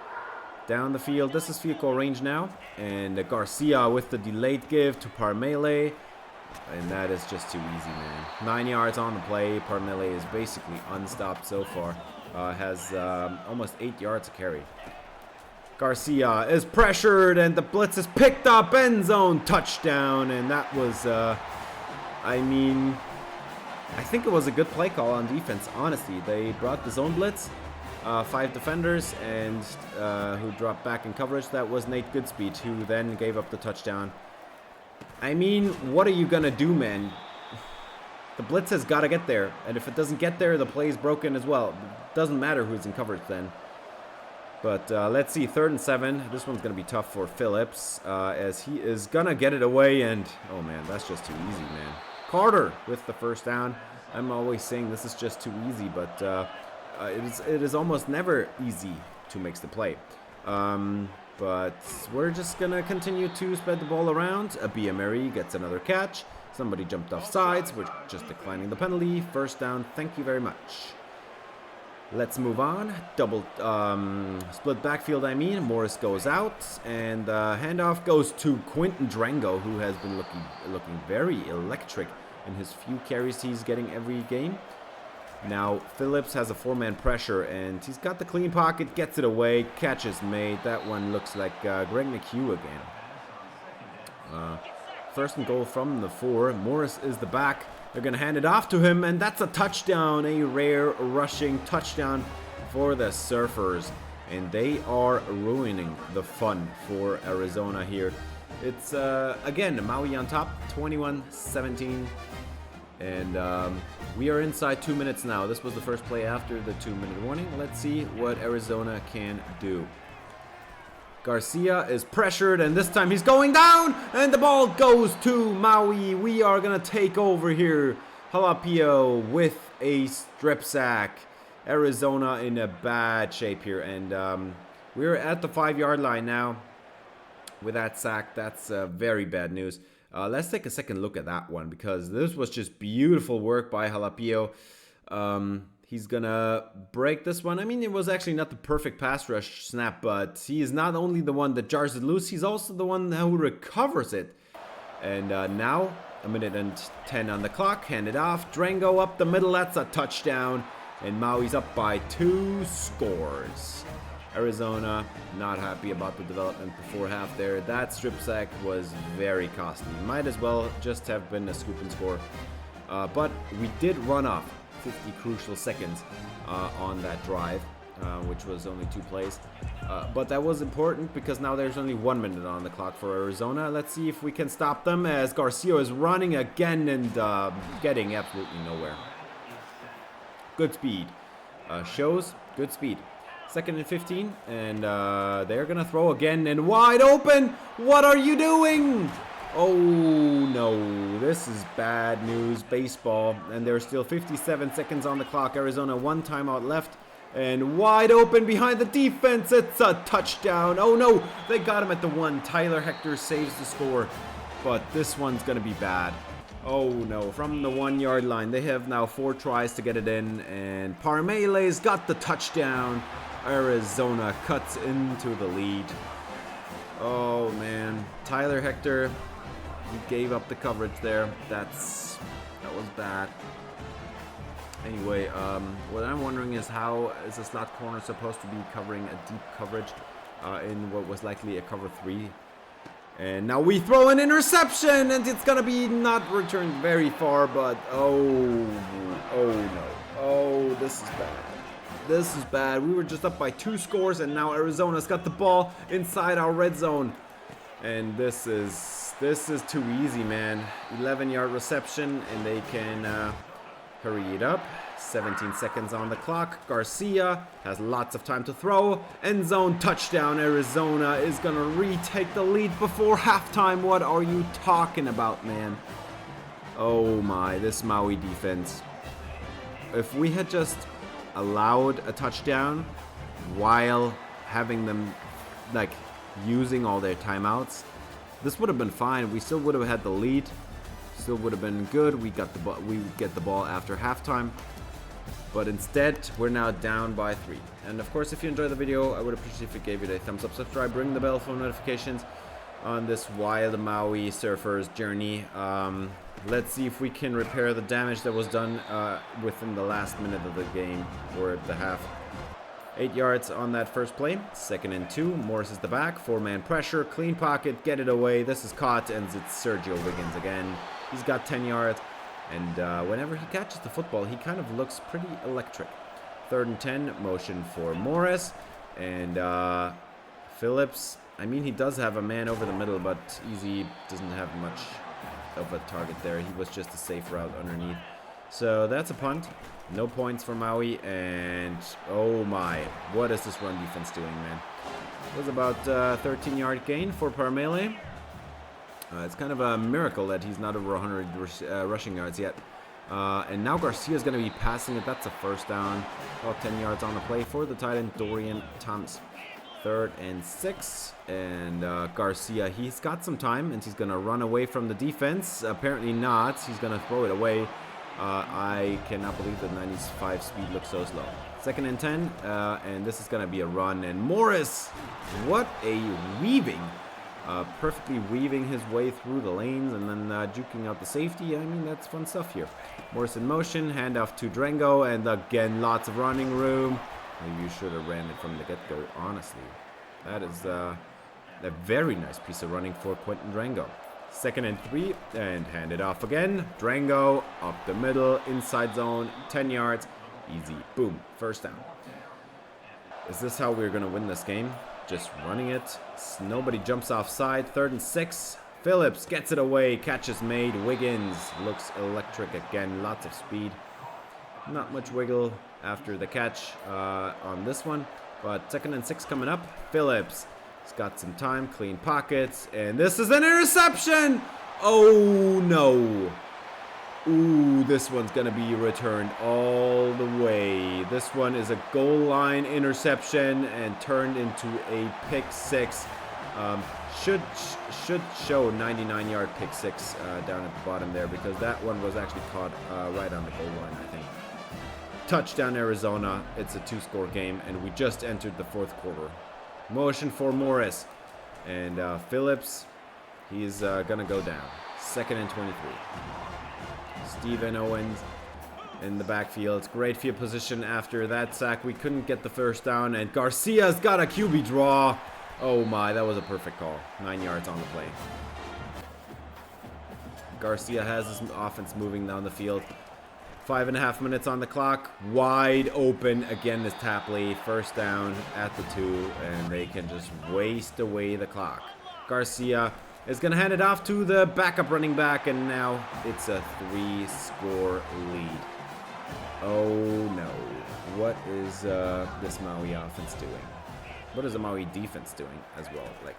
down the field. This is field goal range now, and Garcia with the delayed give to Parmele, and that is just too easy, man. 9 yards on the play. Parmele is basically unstopped so far. Has almost 8 yards to carry. Garcia is pressured, and the blitz is picked up. End zone touchdown, and that was, I mean, I think it was a good play call on defense, honestly. They brought the zone blitz, 5 defenders, and who dropped back in coverage. That was Nate Goodspeed, who then gave up the touchdown. I mean, what are you going to do, man? The blitz has got to get there, and if it doesn't get there, the play is broken as well. It doesn't matter who's in coverage then. But let's see, 3rd and 7. This one's going to be tough for Phillips, as he is going to get it away, and oh man, that's just too easy, man. Carter with the 1st down. I'm always saying this is just too easy, but it is almost never easy to make the play. But we're just going to continue to spread the ball around. Biameri gets another catch. Somebody jumped off sides. We're just declining the penalty. 1st down. Thank you very much. Let's move on. Double split backfield, I mean. Morris goes out, and handoff goes to Quinton Drango, who has been looking very electric in his few carries he's getting every game. Now Phillips has a 4-man pressure, and he's got the clean pocket, gets it away, catch is made. That one looks like Greg McHugh again. First and goal from the 4. Morris is the back. They're going to hand it off to him, and that's a touchdown, a rare rushing touchdown for the Surfers. And they are ruining the fun for Arizona here. It's, again, Maui on top, 21-17. And we are inside 2 minutes now. This was the first play after the 2-minute warning. Let's see what Arizona can do. Garcia is pressured, and this time he's going down, and the ball goes to Maui. We are going to take over here. Jalapio with a strip sack. Arizona in a bad shape here, and we're at the 5-yard line now with that sack. That's very bad news. Let's take a second look at that one, because this was just beautiful work by Jalapio. He's gonna break this one. I mean, it was actually not the perfect pass rush snap, but he is not only the one that jars it loose, he's also the one who recovers it. And now, 1:10 on the clock, hand it off. Drango up the middle, that's a touchdown. And Maui's up by 2 scores. Arizona not happy about the development before half there. That strip sack was very costly. Might as well just have been a scoop and score. But we did run off 50 crucial seconds on that drive, which was only 2 plays. But that was important because now there's only 1 minute on the clock for Arizona. Let's see if we can stop them as Garcia is running again and getting absolutely nowhere. Good speed. Shows good speed. 2nd and 15, and they're gonna throw again and wide open. What are you doing? Oh no, this is bad news baseball, and there's still 57 seconds on the clock. Arizona 1 timeout left, and wide open behind the defense. It's a touchdown. Oh no, they got him at the 1. Tyler Hector saves the score, but this one's gonna be bad. Oh no, from the 1-yard line. They have now 4 tries to get it in, and Parmele's got the touchdown. Arizona cuts into the lead. Oh man, Tyler Hector, he gave up the coverage there. That was bad. Anyway, what I'm wondering is, how is a slot corner supposed to be covering a deep coverage in what was likely a cover 3? And now we throw an interception, and it's gonna be not returned very far, but oh no. Oh, this is bad. This is bad. We were just up by 2 scores, and now Arizona's got the ball inside our red zone. And this is too easy, man. 11-yard reception, and they can hurry it up. 17 seconds on the clock. Garcia has lots of time to throw. End zone touchdown. Arizona is going to retake the lead before halftime. What are you talking about, man? Oh my, this Maui defense. If we had just allowed a touchdown while having them like using all their timeouts, this would have been fine. We still would have had the lead, still would have been good. We got the ball, we get the ball after halftime, but instead we're now down by 3. And of course, if you enjoyed the video, I would appreciate if you gave it a thumbs up, subscribe, ring the bell for notifications on this wild Maui Surfers journey. Let's see if we can repair the damage that was done within the last minute of the game, or the half. 8 yards on that first play. 2nd and 2. Morris is the back. 4-man pressure. Clean pocket. Get it away. This is caught, and it's Sergio Wiggins again. He's got 10 yards. And whenever he catches the football, he kind of looks pretty electric. 3rd and 10. Motion for Morris. And Phillips, I mean, he does have a man over the middle, but Easy doesn't have much of a target there. He was just a safe route underneath. So that's a punt. No points for Maui, and oh my, what is this run defense doing, man? It was about 13-yard gain for Parmele. It's kind of a miracle that he's not over 100 rushing yards yet. And now Garcia's going to be passing it. That's a first down. About 10 yards on the play for the tight end, Dorian Thomas. 3rd and 6, and Garcia, he's got some time, and he's going to run away from the defense. Apparently not. He's going to throw it away, I cannot believe that 95 speed looks so slow. 2nd and 10, and this is going to be a run. And Morris, what a weaving. Perfectly weaving his way through the lanes and then juking out the safety. I mean, that's fun stuff here. Morris in motion, handoff to Drango, and again, lots of running room. Maybe you should have ran it from the get-go, honestly. That is a very nice piece of running for Quentin Drango. 2nd and 3, and hand it off again. Drango, up the middle, inside zone, 10 yards. Easy. Boom. 1st down. Is this how we're going to win this game? Just running it. Nobody jumps offside. 3rd and 6. Phillips gets it away. Catch is made. Wiggins looks electric again. Lots of speed. Not much wiggle after the catch on this one. But 2nd and 6 coming up. Phillips has got some time. Clean pockets. And this is an interception. Oh, no. Ooh, this one's going to be returned all the way. This one is a goal line interception and turned into a pick 6. Should show 99-yard pick 6 down at the bottom there, because that one was actually caught right on the goal line, I think. Touchdown Arizona. It's a 2-score game, and we just entered the 4th quarter. Motion for Morris. And Phillips, he's going to go down. 2nd and 23. Stephen Owens in the backfield. Great field position after that sack. We couldn't get the 1st down, and Garcia's got a QB draw. Oh my, that was a perfect call. 9 yards on the play. Garcia has his offense moving down the field. 5.5 minutes on the clock. Wide open. Again is Tapley. 1st down at the 2, and they can just waste away the clock. Garcia is going to hand it off to the backup running back, and now it's a 3-score lead. Oh no. What is this Maui offense doing? What is the Maui defense doing as well? Like,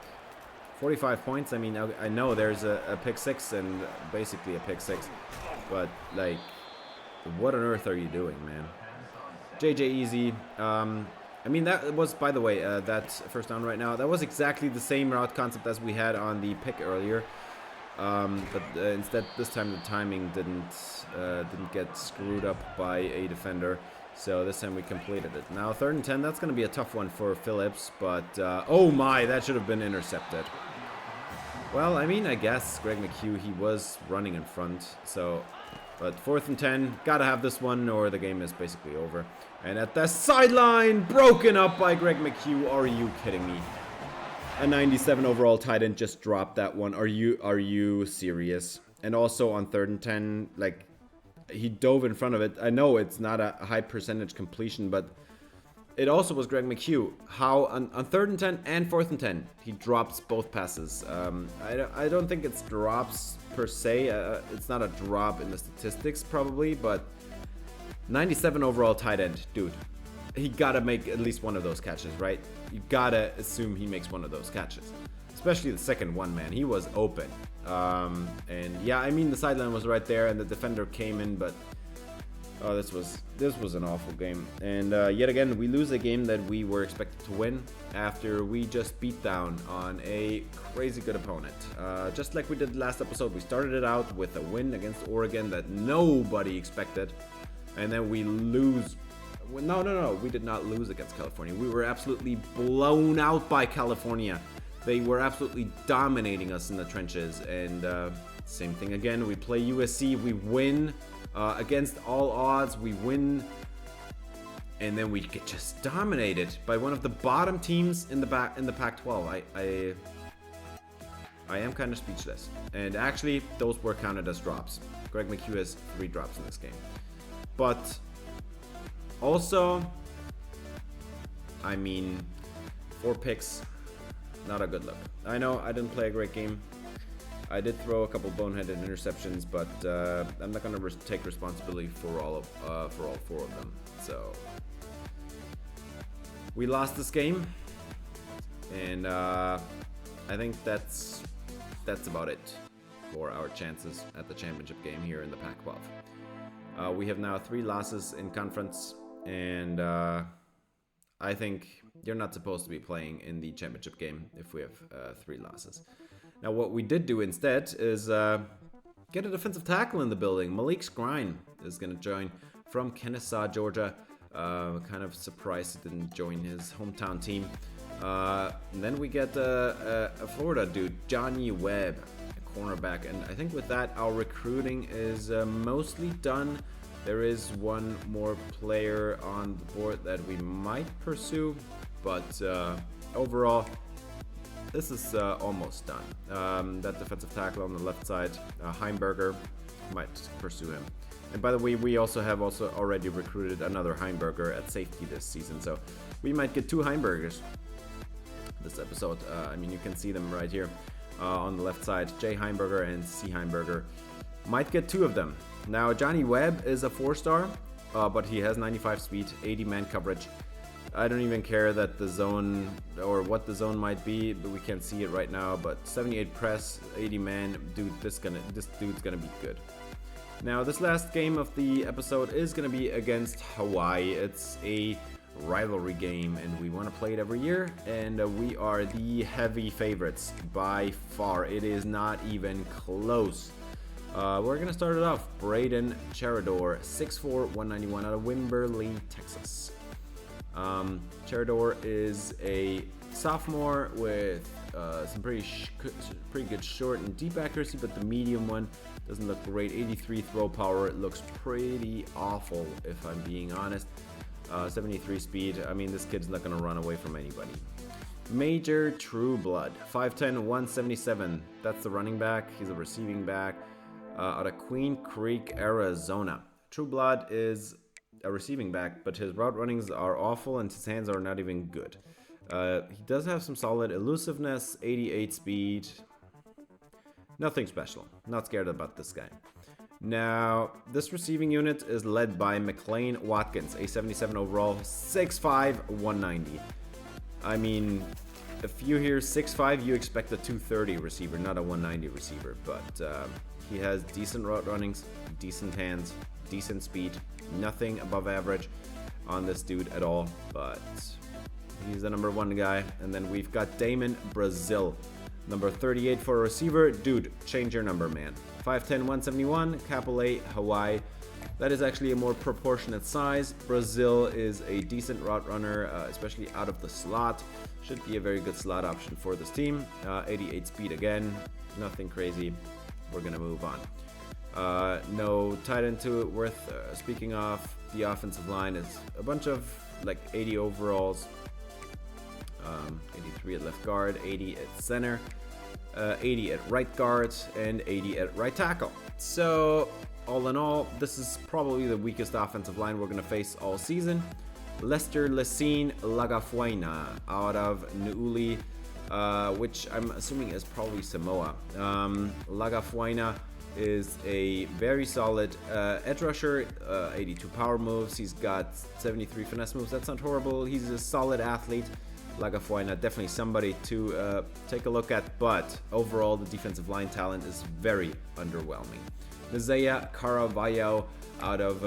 45 points. I mean, I know there's a pick 6 and basically a pick 6, but like, what on earth are you doing, man? JJ Easy. I mean, that was, by the way, that 1st down right now, that was exactly the same route concept as we had on the pick earlier. But instead, this time the timing didn't get screwed up by a defender. So this time we completed it. Now 3rd and 10, that's going to be a tough one for Phillips. But, oh my, that should have been intercepted. Well, I mean, I guess Greg McHugh, he was running in front. So, but 4th and 10, got to have this one or the game is basically over. And at the sideline, broken up by Greg McHugh. Are you kidding me? A 97 overall tight end just dropped that one. Are you serious? And also on 3rd and 10, like, he dove in front of it. I know it's not a high percentage completion, but it also was Greg McHugh. How on 3rd and 10 and 4th and 10, he drops both passes. I don't think it's drops per se. It's not a drop in the statistics probably, but 97 overall tight end, dude. He gotta make at least one of those catches, right? You gotta assume he makes one of those catches. Especially the 2nd one, man. He was open. And yeah, I mean, the sideline was right there and the defender came in, but oh, this was an awful game. And yet again, we lose a game that we were expected to win after we just beat down on a crazy good opponent. Just like we did last episode, we started it out with a win against Oregon that nobody expected. And then we lose. No, we did not lose against California. We were absolutely blown out by California. They were absolutely dominating us in the trenches. And same thing again. We play USC. We win against all odds. We win. And then we get just dominated by one of the bottom teams in the Pac-12. I am kind of speechless. And actually, those were counted as drops. Greg McHugh has 3 drops in this game. But also, I mean, 4 picks, not a good look. I know I didn't play a great game. I did throw a couple boneheaded interceptions, but I'm not going to take responsibility for all 4 of them. So we lost this game, and I think that's about it for our chances at the championship game here in the Pac-12. We have now 3 losses in conference, and I think you're not supposed to be playing in the championship game if we have 3 losses. Now, what we did do instead is get a defensive tackle in the building. Malik Skrine is going to join from Kennesaw, Georgia. Kind of surprised he didn't join his hometown team. And then we get a Florida dude, Johnny Webb, a cornerback. And I think with that, our recruiting is mostly done. There is one more player on the board that we might pursue, but overall, this is almost done. That defensive tackle on the left side, Heimberger, might pursue him. And by the way, we also already recruited another Heimberger at safety this season, so we might get 2 Heimbergers this episode. I mean, you can see them right here on the left side. J. Heimberger and C. Heimberger. Might get 2 of them. Now, Johnny Webb is a 4-star, but he has 95 speed, 80 man coverage. I don't even care that the zone, or what the zone might be, but we can't see it right now. But 78 press, 80 man, dude, this dude's gonna be good. Now, this last game of the episode is gonna be against Hawaii. It's a rivalry game, and we want to play it every year, and we are the heavy favorites by far. It is not even close. We're gonna start it off. Braden Cherador, 6'4", 191 out of Wimberley, Texas. Cherador is a sophomore with some pretty good short and deep accuracy, but the medium one doesn't look great. 83 throw power, it looks pretty awful if I'm being honest. 73 speed, I mean, this kid's not gonna run away from anybody. Major Trueblood, 5'10", 177, that's the running back. He's a receiving back out of Queen Creek, Arizona. Trueblood is a receiving back, but his route runnings are awful and his hands are not even good. He does have some solid elusiveness, 88 speed. Nothing special. Not scared about this guy. Now, this receiving unit is led by McLean Watkins, a 77 overall, 6'5", 190. I mean, if you hear 6'5", you expect a 230 receiver, not a 190 receiver. But he has decent route runnings, decent hands, decent speed. Nothing above average on this dude at all, but he's the number 1 guy. And then we've got Damon Brazil, number 38 for a receiver. Dude, change your number, man. 5'10", 171, Kapolei, Hawaii. That is actually a more proportionate size. Brazil is a decent route runner, especially out of the slot. Should be a very good slot option for this team. 88 speed again, nothing crazy. We're gonna move on. No tight end to it worth speaking of. The offensive line is a bunch of like 80 overalls. 83 at left guard, 80 at center, 80 at right guard, and 80 at right tackle. So all in all, this is probably the weakest offensive line we're going to face all season. Lester Lessine Lagafuena out of Nu'uli, which I'm assuming is probably Samoa. Lagafuena is a very solid edge rusher, 82 power moves. He's got 73 finesse moves. That's not horrible. He's a solid athlete. Lagafuena, definitely somebody to take a look at, but overall the defensive line talent is very underwhelming. Isaiah Caravaggio out of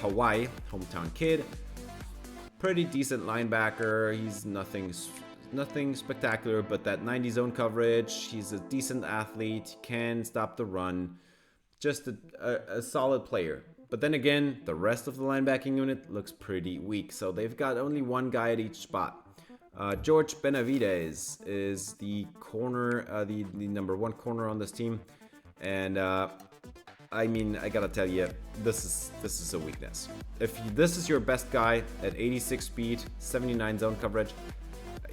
Hawaii, hometown kid. Pretty decent linebacker. He's nothing spectacular, but that 90 zone coverage, he's a decent athlete, can stop the run. Just a solid player. But then again, the rest of the linebacking unit looks pretty weak, so they've got only 1 guy at each spot. George Benavides is the corner, the number 1 corner on this team, and I mean, I gotta tell you, this is a weakness. If this is your best guy at 86 speed, 79 zone coverage,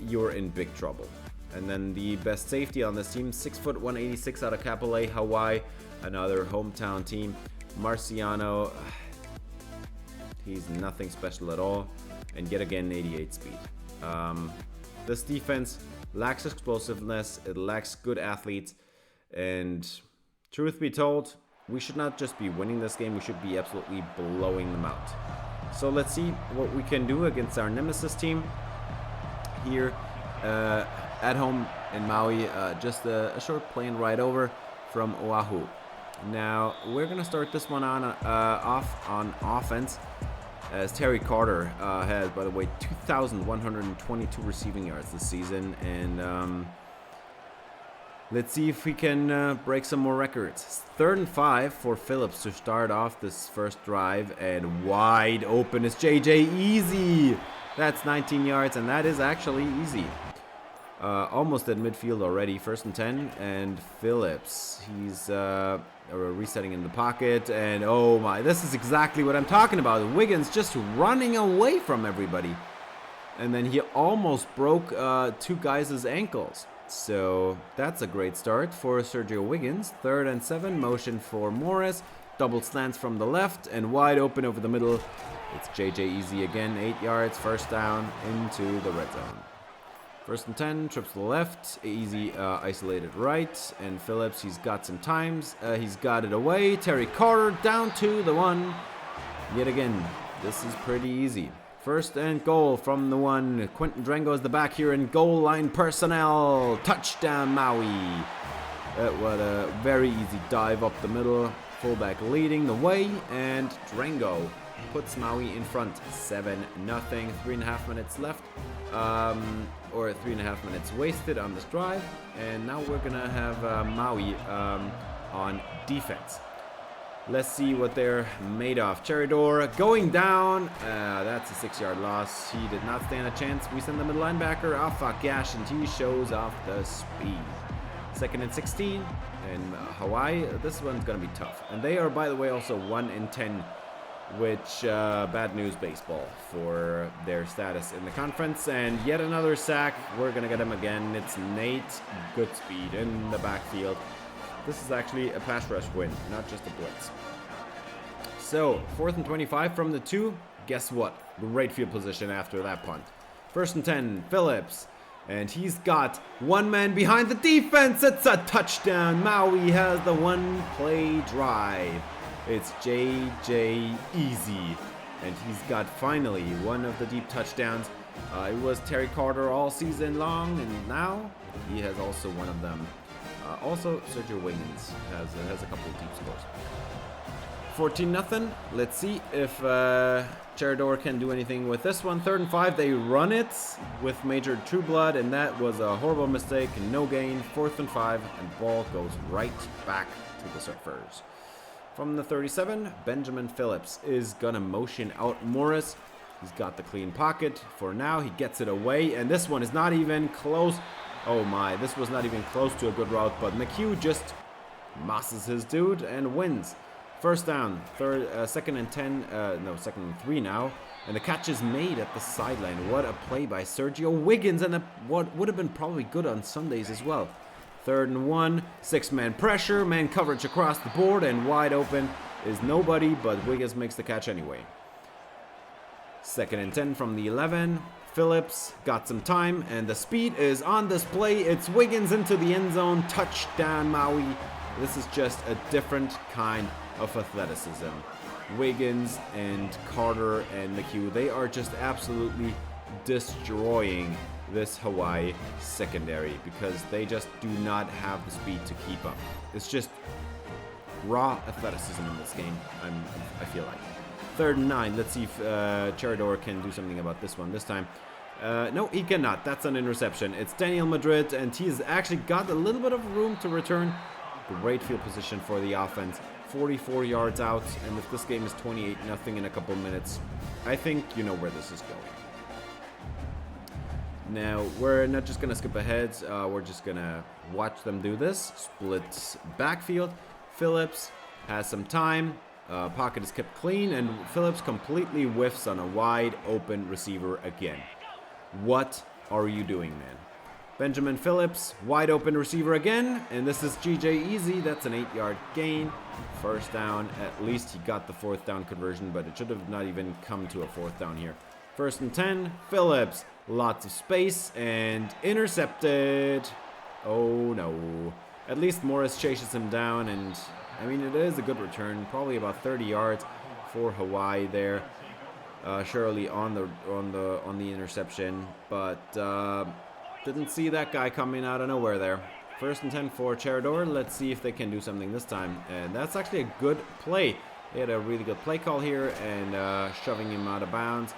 you're in big trouble. And then the best safety on this team, 6', 186 out of Kapolei, Hawaii, another hometown team, Marciano. He's nothing special at all, and yet again 88 speed. This defense lacks explosiveness, it lacks good athletes, and truth be told, we should not just be winning this game, we should be absolutely blowing them out. So let's see what we can do against our nemesis team here at home in Maui. Just a short plane ride over from Oahu. Now we're gonna start this one off on offense, as Terry Carter has, by the way, 2,122 receiving yards this season, and Let's see if we can break some more records. 3rd and 5 for Phillips to start off this first drive, and wide open is JJ Easy. That's 19 yards, and that is actually easy. Almost at midfield already. 1st and 10, and Phillips. He's resetting in the pocket, and oh my, this is exactly what I'm talking about. Wiggins just running away from everybody, and then he almost broke 2 guys' ankles. So that's a great start for Sergio Wiggins. 3rd and 7, motion for Morris. Double slants from the left and wide open over the middle. It's JJ Easy again, 8 yards, 1st down into the red zone. 1st and 10, trips to the left. Easy isolated right. And Phillips, he's got some times. He's got it away. Terry Carter down to the 1. Yet again, this is pretty easy. 1st and goal from the 1. Quentin Drango is the back here in goal line personnel. Touchdown Maui. What a very easy dive up the middle. Fullback leading the way, and Drango puts Maui in front. 7-0. 3.5 minutes left. Or 3.5 minutes wasted on this drive. And now we're gonna have Maui on defense. Let's see what they're made of. Cheridor going down. That's a 6-yard loss. He did not stand a chance. We send the middle linebacker off Gash, and he shows off the speed. 2nd and 16. And Hawaii, this one's going to be tough. And they are, by the way, also 1 in 10, which bad news baseball for their status in the conference. And yet another sack. We're going to get him again. It's Nate Goodspeed in the backfield. This is actually a pass rush win, not just a blitz. So, 4th and 25 from the 2. Guess what? Great field position after that punt. 1st and 10, Phillips. And he's got 1 man behind the defense. It's a touchdown. Maui has the 1-play drive. It's JJ Easy. And he's got finally one of the deep touchdowns. It was Terry Carter all season long, and now he has also one of them. Also, Sergio Wiggins has a couple of deep scores. 14-0. Let's see if Cheridor can do anything with this one. 3rd and 5. They run it with Major Trueblood, and that was a horrible mistake. No gain. 4th and 5, and ball goes right back to the Surfers. From the 37, Benjamin Phillips is gonna motion out Morris. He's got the clean pocket. For now, he gets it away, and this one is not even close. Oh my, this was not even close to a good route, but McHugh just mosses his dude and wins. 1st down, 2nd and 10, no, 2nd and 3 now, and the catch is made at the sideline. What a play by Sergio Wiggins, and what would have been probably good on Sundays as well. 3rd and 1, 6-man pressure, man coverage across the board, and wide open is nobody, but Wiggins makes the catch anyway. 2nd and 10 from the 11. Phillips got some time, and the speed is on display. It's Wiggins into the end zone. Touchdown, Maui. This is just a different kind of athleticism. Wiggins and Carter and McHugh, they are just absolutely destroying this Hawaii secondary because they just do not have the speed to keep up. It's just raw athleticism in this game, I feel like. 3rd and 9. Let's see if Cheridor can do something about this one this time. No, he cannot. That's an interception. It's Daniel Madrid, and he's actually got a little bit of room to return. Great field position for the offense. 44 yards out, and if this game is 28-0 in a couple minutes, I think you know where this is going. Now, we're not just going to skip ahead. We're just going to watch them do this. Split backfield. Phillips has some time. Pocket is kept clean, and Phillips completely whiffs on a wide open receiver again. What are you doing, man? Benjamin Phillips, wide open receiver again, and this is JJ Easy. That's an 8-yard gain. 1st down. At least he got the 4th down conversion, but it should have not even come to a 4th down here. 1st and 10, Phillips. Lots of space, and intercepted. Oh no. At least Morris chases him down, and I mean, it is a good return, probably about 30 yards for Hawaii there. Surely on the interception, but didn't see that guy coming out of nowhere there. 1st and 10 for Cheridor. Let's see if they can do something this time, and that's actually a good play. They had a really good play call here, and shoving him out of bounds.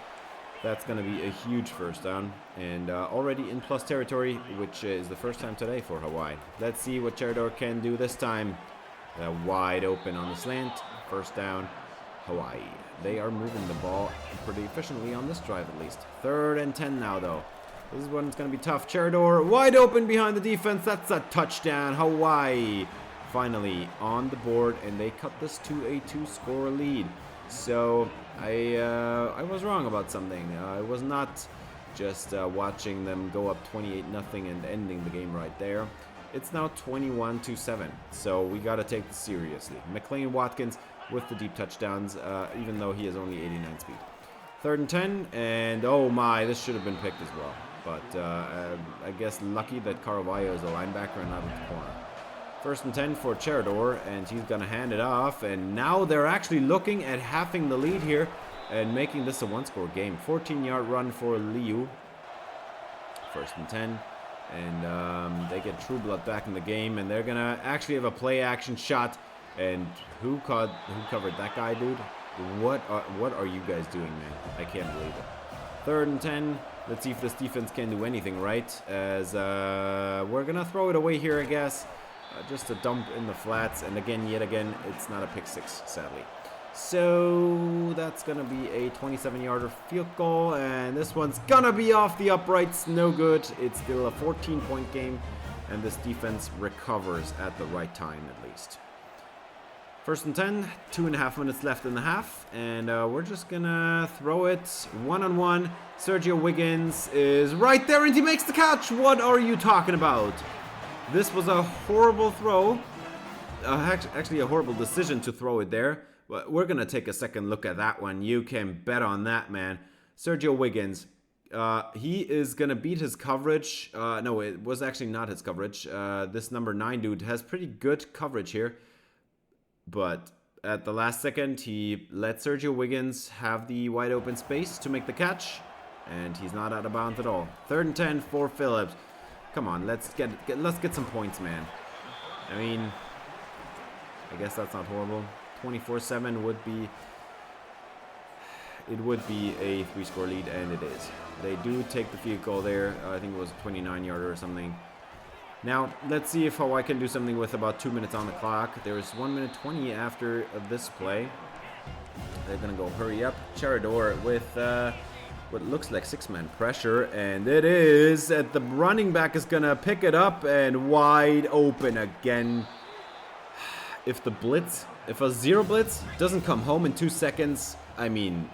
That's going to be a huge first down, and already in plus territory, which is the first time today for Hawaii. Let's see what Cherador can do this time. Wide open on the slant. First down, Hawaii. They are moving the ball pretty efficiently on this drive at least. 3rd and 10 now though. This is when it's going to be tough. Cherador wide open behind the defense. That's a touchdown. Hawaii finally on the board, and they cut this to a 2-score lead. So I was wrong about something. I was not just watching them go up 28-0 and ending the game right there. It's now 21-7, so we got to take this seriously. McLean Watkins with the deep touchdowns, even though he has only 89 speed. 3rd and 10, and oh my, this should have been picked as well. But I guess lucky that Caravaggio is a linebacker and not at the corner. 1st and 10 for Cherador, and he's going to hand it off. And now they're actually looking at halving the lead here and making this a 1-score game. 14-yard run for Liu. 1st and 10. And they get True Blood back in the game, and they're going to actually have a play-action shot. And who covered that guy, dude? What are you guys doing, man? I can't believe it. 3rd and 10. Let's see if this defense can do anything right, as we're going to throw it away here, I guess. Just a dump in the flats, and yet again, it's not a pick 6, sadly. So that's going to be a 27-yarder field goal, and this one's going to be off the uprights. No good. It's still a 14-point game, and this defense recovers at the right time, at least. 1st and 10, 2.5 minutes left in the half, and we're just going to throw it one-on-one. Sergio Wiggins is right there, and he makes the catch. What are you talking about? This was a horrible throw. Actually, a horrible decision to throw it there. But we're going to take a second look at that one. You can bet on that, man. Sergio Wiggins. He is going to beat his coverage. No, it was actually not his coverage. This number 9 dude has pretty good coverage here. But at the last second, he let Sergio Wiggins have the wide open space to make the catch. And he's not out of bounds at all. 3rd and 10 for Phillips. Come on, let's get some points, man. I mean, I guess that's not horrible. 24-7 would be a 3-score lead, and it is. They do take the field goal there. I think it was a 29-yarder or something. Now, let's see if Hawaii can do something with about 2 minutes on the clock. There's 1 minute 20 after this play. They're gonna go hurry up. Cherador with what looks like 6-man pressure, and it is. The running back is gonna pick it up, and wide open again. If a zero blitz doesn't come home in 2 seconds, I mean,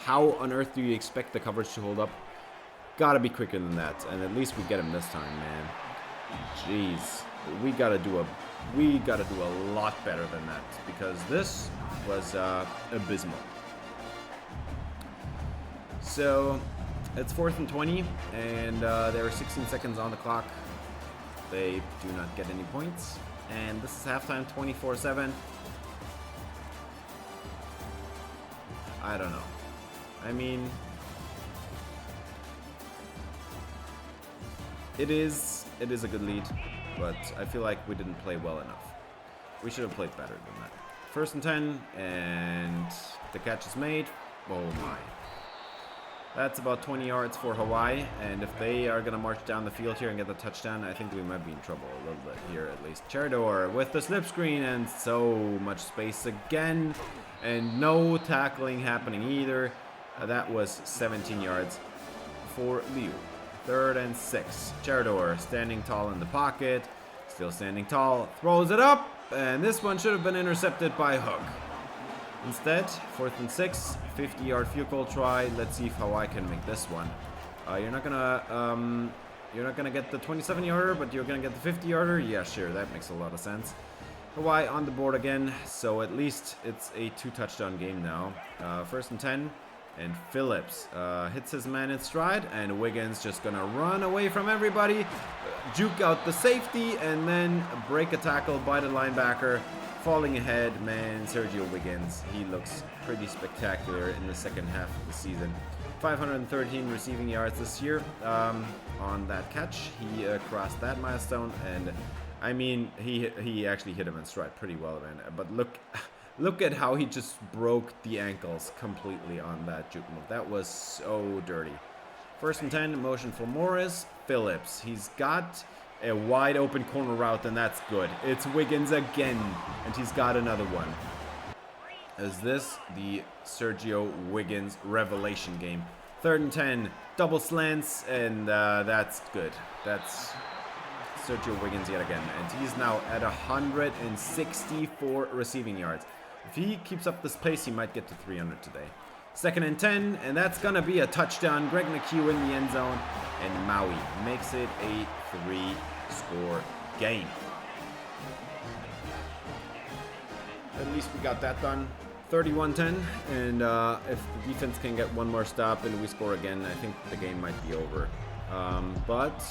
how on earth do you expect the coverage to hold up? Gotta be quicker than that, and at least we get him this time, man. Jeez, we gotta do a lot better than that, because this was abysmal. So it's 4th and 20, and there are 16 seconds on the clock. They do not get any points, and this is halftime, 24-7. I don't know. I mean, it is a good lead, but I feel like we didn't play well enough. We should have played better than that. 1st and 10, and the catch is made. Oh my. That's about 20 yards for Hawaii, and if they are going to march down the field here and get the touchdown, I think we might be in trouble a little bit here at least. Cherador with the slip screen, and so much space again, and no tackling happening either. That was 17 yards for Liu. 3rd and 6. Cherador standing tall in the pocket, still standing tall, throws it up, and this one should have been intercepted by Hook. Instead, 4th and 6, 50-yard field goal try. Let's see if Hawaii can make this one. You're not gonna get the 27-yarder, but you're gonna get the 50-yarder. Yeah, sure, that makes a lot of sense. Hawaii on the board again, so at least it's a 2-touchdown game now. 1st and 10, and Phillips hits his man in stride, and Wiggins just gonna run away from everybody, juke out the safety, and then break a tackle by the linebacker. Falling ahead, man, Sergio Wiggins. He looks pretty spectacular in the second half of the season. 513 receiving yards this year on that catch. He crossed that milestone, and I mean, he actually hit him in stride pretty well, man. But look Look at how he just broke the ankles completely on that juke move. That was so dirty. 1st and 10, motion for Morris. Phillips, he's got a wide open corner route, and that's good. It's Wiggins again, and he's got another one. Is this the Sergio Wiggins revelation game? 3rd and 10, double slants, and that's good. That's Sergio Wiggins yet again, and he's now at 164 receiving yards. If he keeps up this pace, he might get to 300 today. 2nd and 10, and that's gonna be a touchdown. Greg McHugh in the end zone, and Maui makes it a 3-score game. At least we got that done. 31-10, and if the defense can get one more stop and we score again, I think the game might be over. But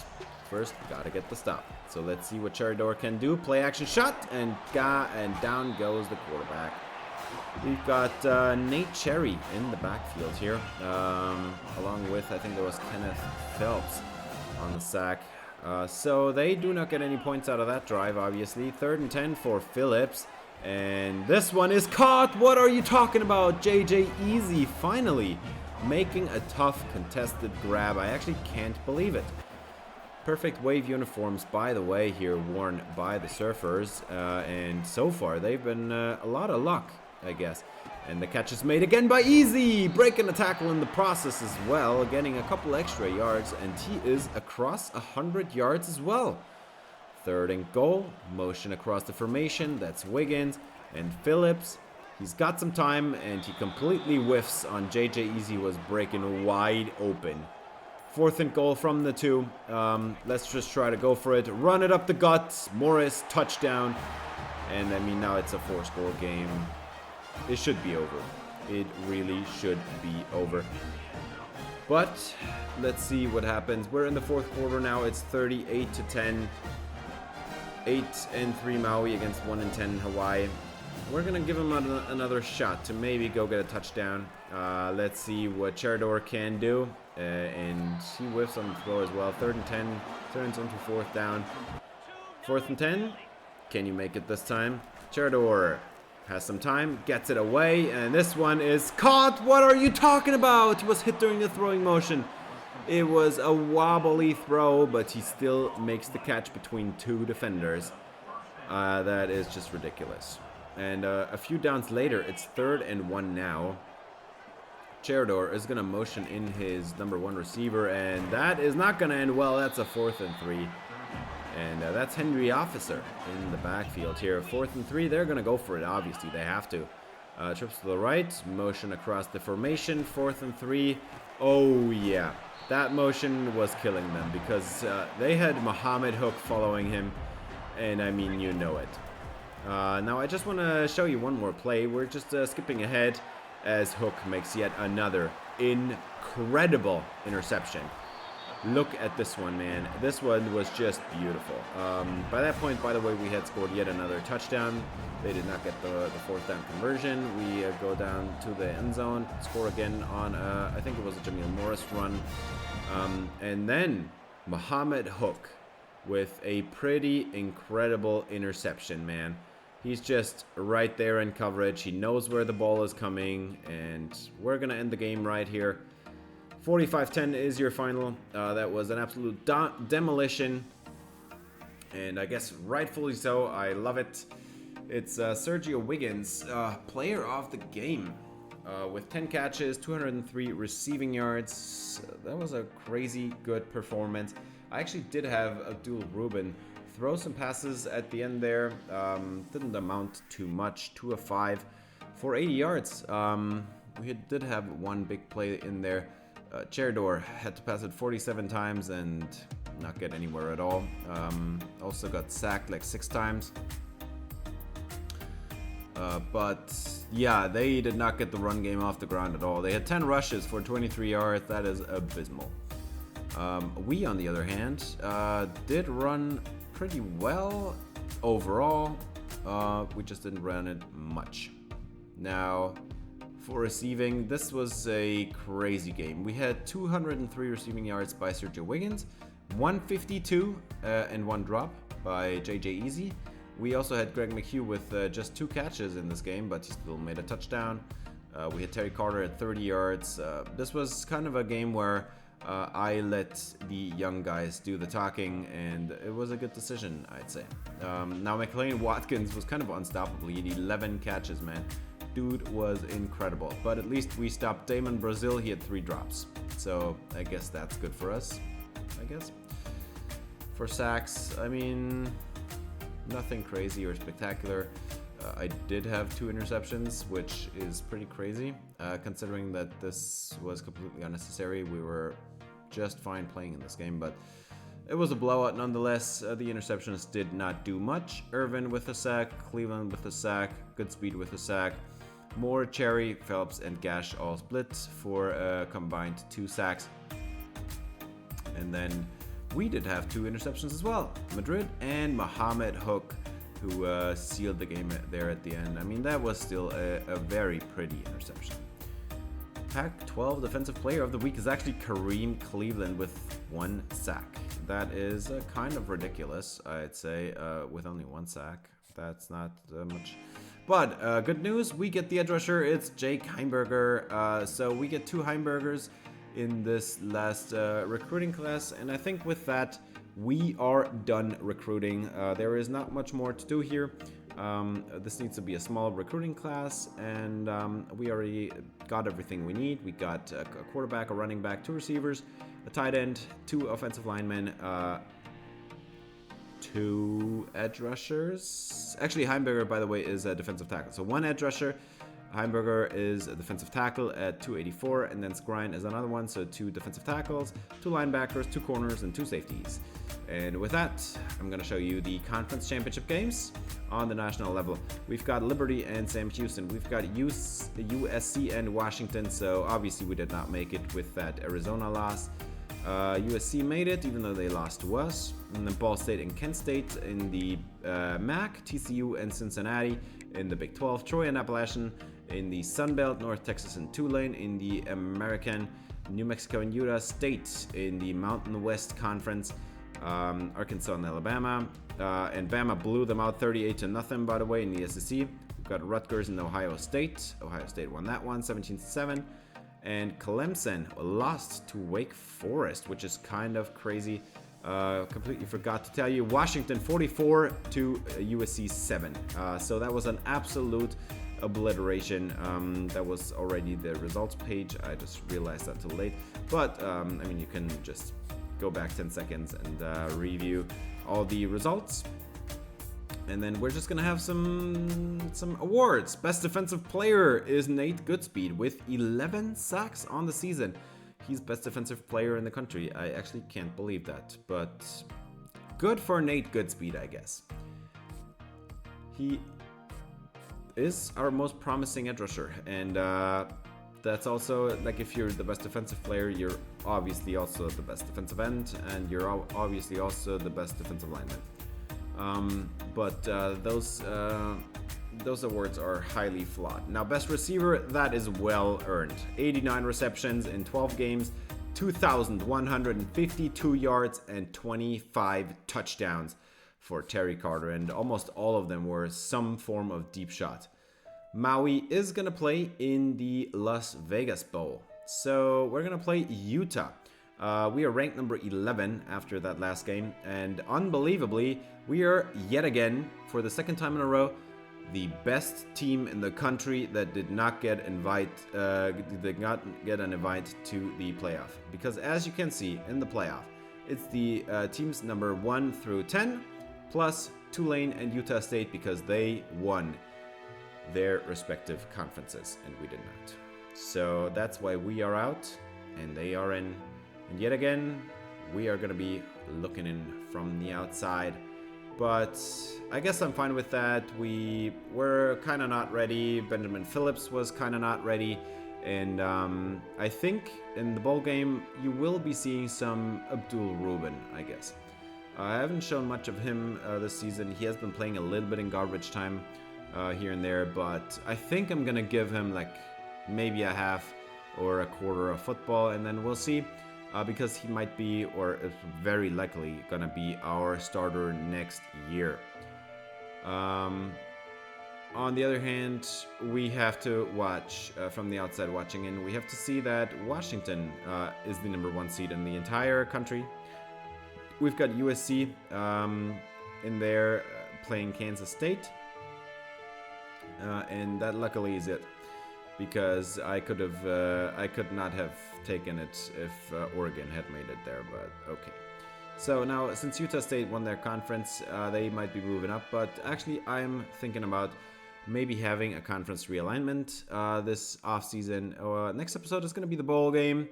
first, gotta get the stop. So let's see what Cheridor can do. Play action shot, and down goes the quarterback. We've got Nate Cherry in the backfield here, along with, I think there was Kenneth Phelps on the sack. So they do not get any points out of that drive, obviously. 3rd and 10 for Phillips. And this one is caught. What are you talking about? JJ Easy finally making a tough contested grab. I actually can't believe it. Perfect wave uniforms, by the way, here worn by the Surfers. And so far, they've been a lot of luck, I guess. And the catch is made again by Easy, breaking the tackle in the process as well, getting a couple extra yards, and he is across 100 yards as well. 3rd and goal, motion across the formation, that's Wiggins, and Phillips. He's got some time, and he completely whiffs on JJ Easy, was breaking wide open. 4th and goal from the 2. Let's just try to go for it. Run it up the guts. Morris, touchdown. And I mean, now it's a 4-score game. It should be over. It really should be over. But let's see what happens. We're in the 4th quarter now. It's 38-10. 8-3 Maui against 1-10 Hawaii. We're gonna give him another shot to maybe go get a touchdown. Let's see what Cheridor can do. And he whiffs on the throw as well. 3rd and 10 turns into 4th down. 4th and 10. Can you make it this time? Cheridor has some time, gets it away, and this one is caught. What are you talking about? He was hit during the throwing motion. It was a wobbly throw, but he still makes the catch between 2 defenders. That is just ridiculous. And a few downs later, it's 3rd and 1 now. Cheridor is going to motion in his number 1 receiver, and that is not going to end well. That's a 4th and 3. And that's Henry Officer in the backfield here. 4th and 3, they're going to go for it, obviously. They have to. Trips to the right, motion across the formation. 4th and 3. Oh, yeah. That motion was killing them because they had Muhammad Hook following him, and I mean, you know it. Now, I just want to show you one more play. We're just skipping ahead as Hook makes yet another incredible interception. Look at this one, man. This one was just beautiful. By that point, by the way, we had scored yet another touchdown. They did not get the 4th down conversion. We go down to the end zone, score again on, I think it was a Jamil Morris run. And then Muhammad Hook with a pretty incredible interception, man. He's just right there in coverage. He knows where the ball is coming, and we're going to end the game right here. 45-10 is your final. That was an absolute demolition, and I guess rightfully so. I love it. It's Sergio Wiggins, player of the game, with 10 catches, 203 receiving yards. That was a crazy good performance. I actually did have Abdul Rubin throw some passes at the end there. Didn't amount to much. 2 of 5 for 80 yards. We did have one big play in there. Cheridor had to pass it 47 times and not get anywhere at all. Also got sacked like 6 times. But yeah, they did not get the run game off the ground at all. They had 10 rushes for 23 yards. That is abysmal. We, on the other hand, did run pretty well overall. We just didn't run it much. Now, for receiving, this was a crazy game. We had 203 receiving yards by Sergio Wiggins, 152 and 1 drop by JJ Easy, We also had Greg McHugh with just 2 catches in this game, but he still made a touchdown. We had Terry Carter at 30 yards. This was kind of a game where I let the young guys do the talking, and it was a good decision, I'd say. Now, McLean Watkins was kind of unstoppable. He had 11 catches, man. Dude was incredible. But at least we stopped Damon Brazil. He had 3 drops. So I guess that's good for us, I guess. For sacks, I mean, nothing crazy or spectacular. I did have 2 interceptions, which is pretty crazy, considering that this was completely unnecessary. We were just fine playing in this game, but it was a blowout nonetheless. The interceptions did not do much. Irvin with a sack, Cleveland with a sack, Goodspeed with a sack. Moore, Cherry, Phelps, and Gash all split for a combined 2 sacks. And then we did have 2 interceptions as well. Madrid and Mohammed Hook, who sealed the game there at the end. I mean, that was still a very pretty interception. Pac-12 Defensive Player of the Week is actually Kareem Cleveland with 1 sack. That is kind of ridiculous, I'd say, with only 1 sack. That's not much. But good news, we get the edge rusher. It's Jake Heimberger. So we get 2 Heimbergers in this last recruiting class. And I think with that, we are done recruiting. There is not much more to do here. This needs to be a small recruiting class, and we already got everything we need. We got a quarterback, a running back, 2 receivers, a tight end, 2 offensive linemen, 2 edge rushers. Actually, Heimberger, by the way, is a defensive tackle. So 1 edge rusher. Heimberger is a defensive tackle at 284, and then Skrine is another one, so 2 defensive tackles, 2 linebackers, 2 corners, and 2 safeties. And with that, I'm going to show you the conference championship games on the national level. We've got Liberty and Sam Houston. We've got USC and Washington, so obviously we did not make it with that Arizona loss. USC made it, even though they lost to us. And then Ball State and Kent State in the MAC, TCU and Cincinnati in the Big 12, Troy and Appalachian in the Sun Belt, North Texas and Tulane in the American, New Mexico and Utah State in the Mountain West Conference, Arkansas and Alabama, and Bama blew them out 38-0, by the way, in the SEC. We've got Rutgers and Ohio State. Ohio State won that one 17-7. And Clemson lost to Wake Forest, which is kind of crazy. Completely forgot to tell you. Washington 44 to USC 7. So that was an absolute obliteration. That was already the results page. I just realized that too late. But I mean, you can just go back 10 seconds and review all the results. And then we're just gonna have some awards. Best defensive player is Nate Goodspeed with 11 sacks on the season. He's best defensive player in the country. I actually can't believe that, but good for Nate Goodspeed, I guess. He is our most promising edge rusher, and that's also, like, if you're the best defensive player, you're obviously also the best defensive end, and you're obviously also the best defensive lineman. But those awards are highly flawed. Now, best receiver, that is well earned. 89 receptions in 12 games, 2,152 yards, and 25 touchdowns for Terry Carter, and almost all of them were some form of deep shot. Maui is going to play in the Las Vegas Bowl. So we're going to play Utah. We are ranked number 11 after that last game, and unbelievably, we are yet again, for the second time in a row, the best team in the country that did not get an invite to the playoff. Because as you can see in the playoff, it's the teams number 1 through 10, plus Tulane and Utah State, because they won their respective conferences, and we did not. So that's why we are out, and they are in. And yet again, we are going to be looking in from the outside. But I guess I'm fine with that. We were kind of not ready. Benjamin Phillips was kind of not ready. And I think in the bowl game, you will be seeing some Abdul Rubin, I guess. I haven't shown much of him this season. He has been playing a little bit in garbage time here and there. But I think I'm going to give him like maybe a half or a quarter of football. And then we'll see. Because he might be, or is very likely gonna be, our starter next year. On the other hand, we have to watch from the outside watching in. We have to see that Washington is the #1 seed in the entire country. We've got USC in there playing Kansas State, and that luckily is it, because I could not have taken it if Oregon had made it there, but okay. So now, since Utah State won their conference, they might be moving up, but actually I'm thinking about maybe having a conference realignment this offseason. Next episode is going to be the bowl game,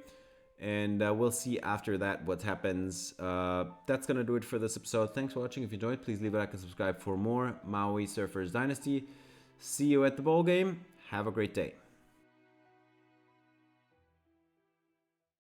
and we'll see after that what happens. That's going to do it for this episode. Thanks for watching. If you enjoyed, please leave a like and subscribe for more Maui Surfers Dynasty. See you at the bowl game. Have a great day.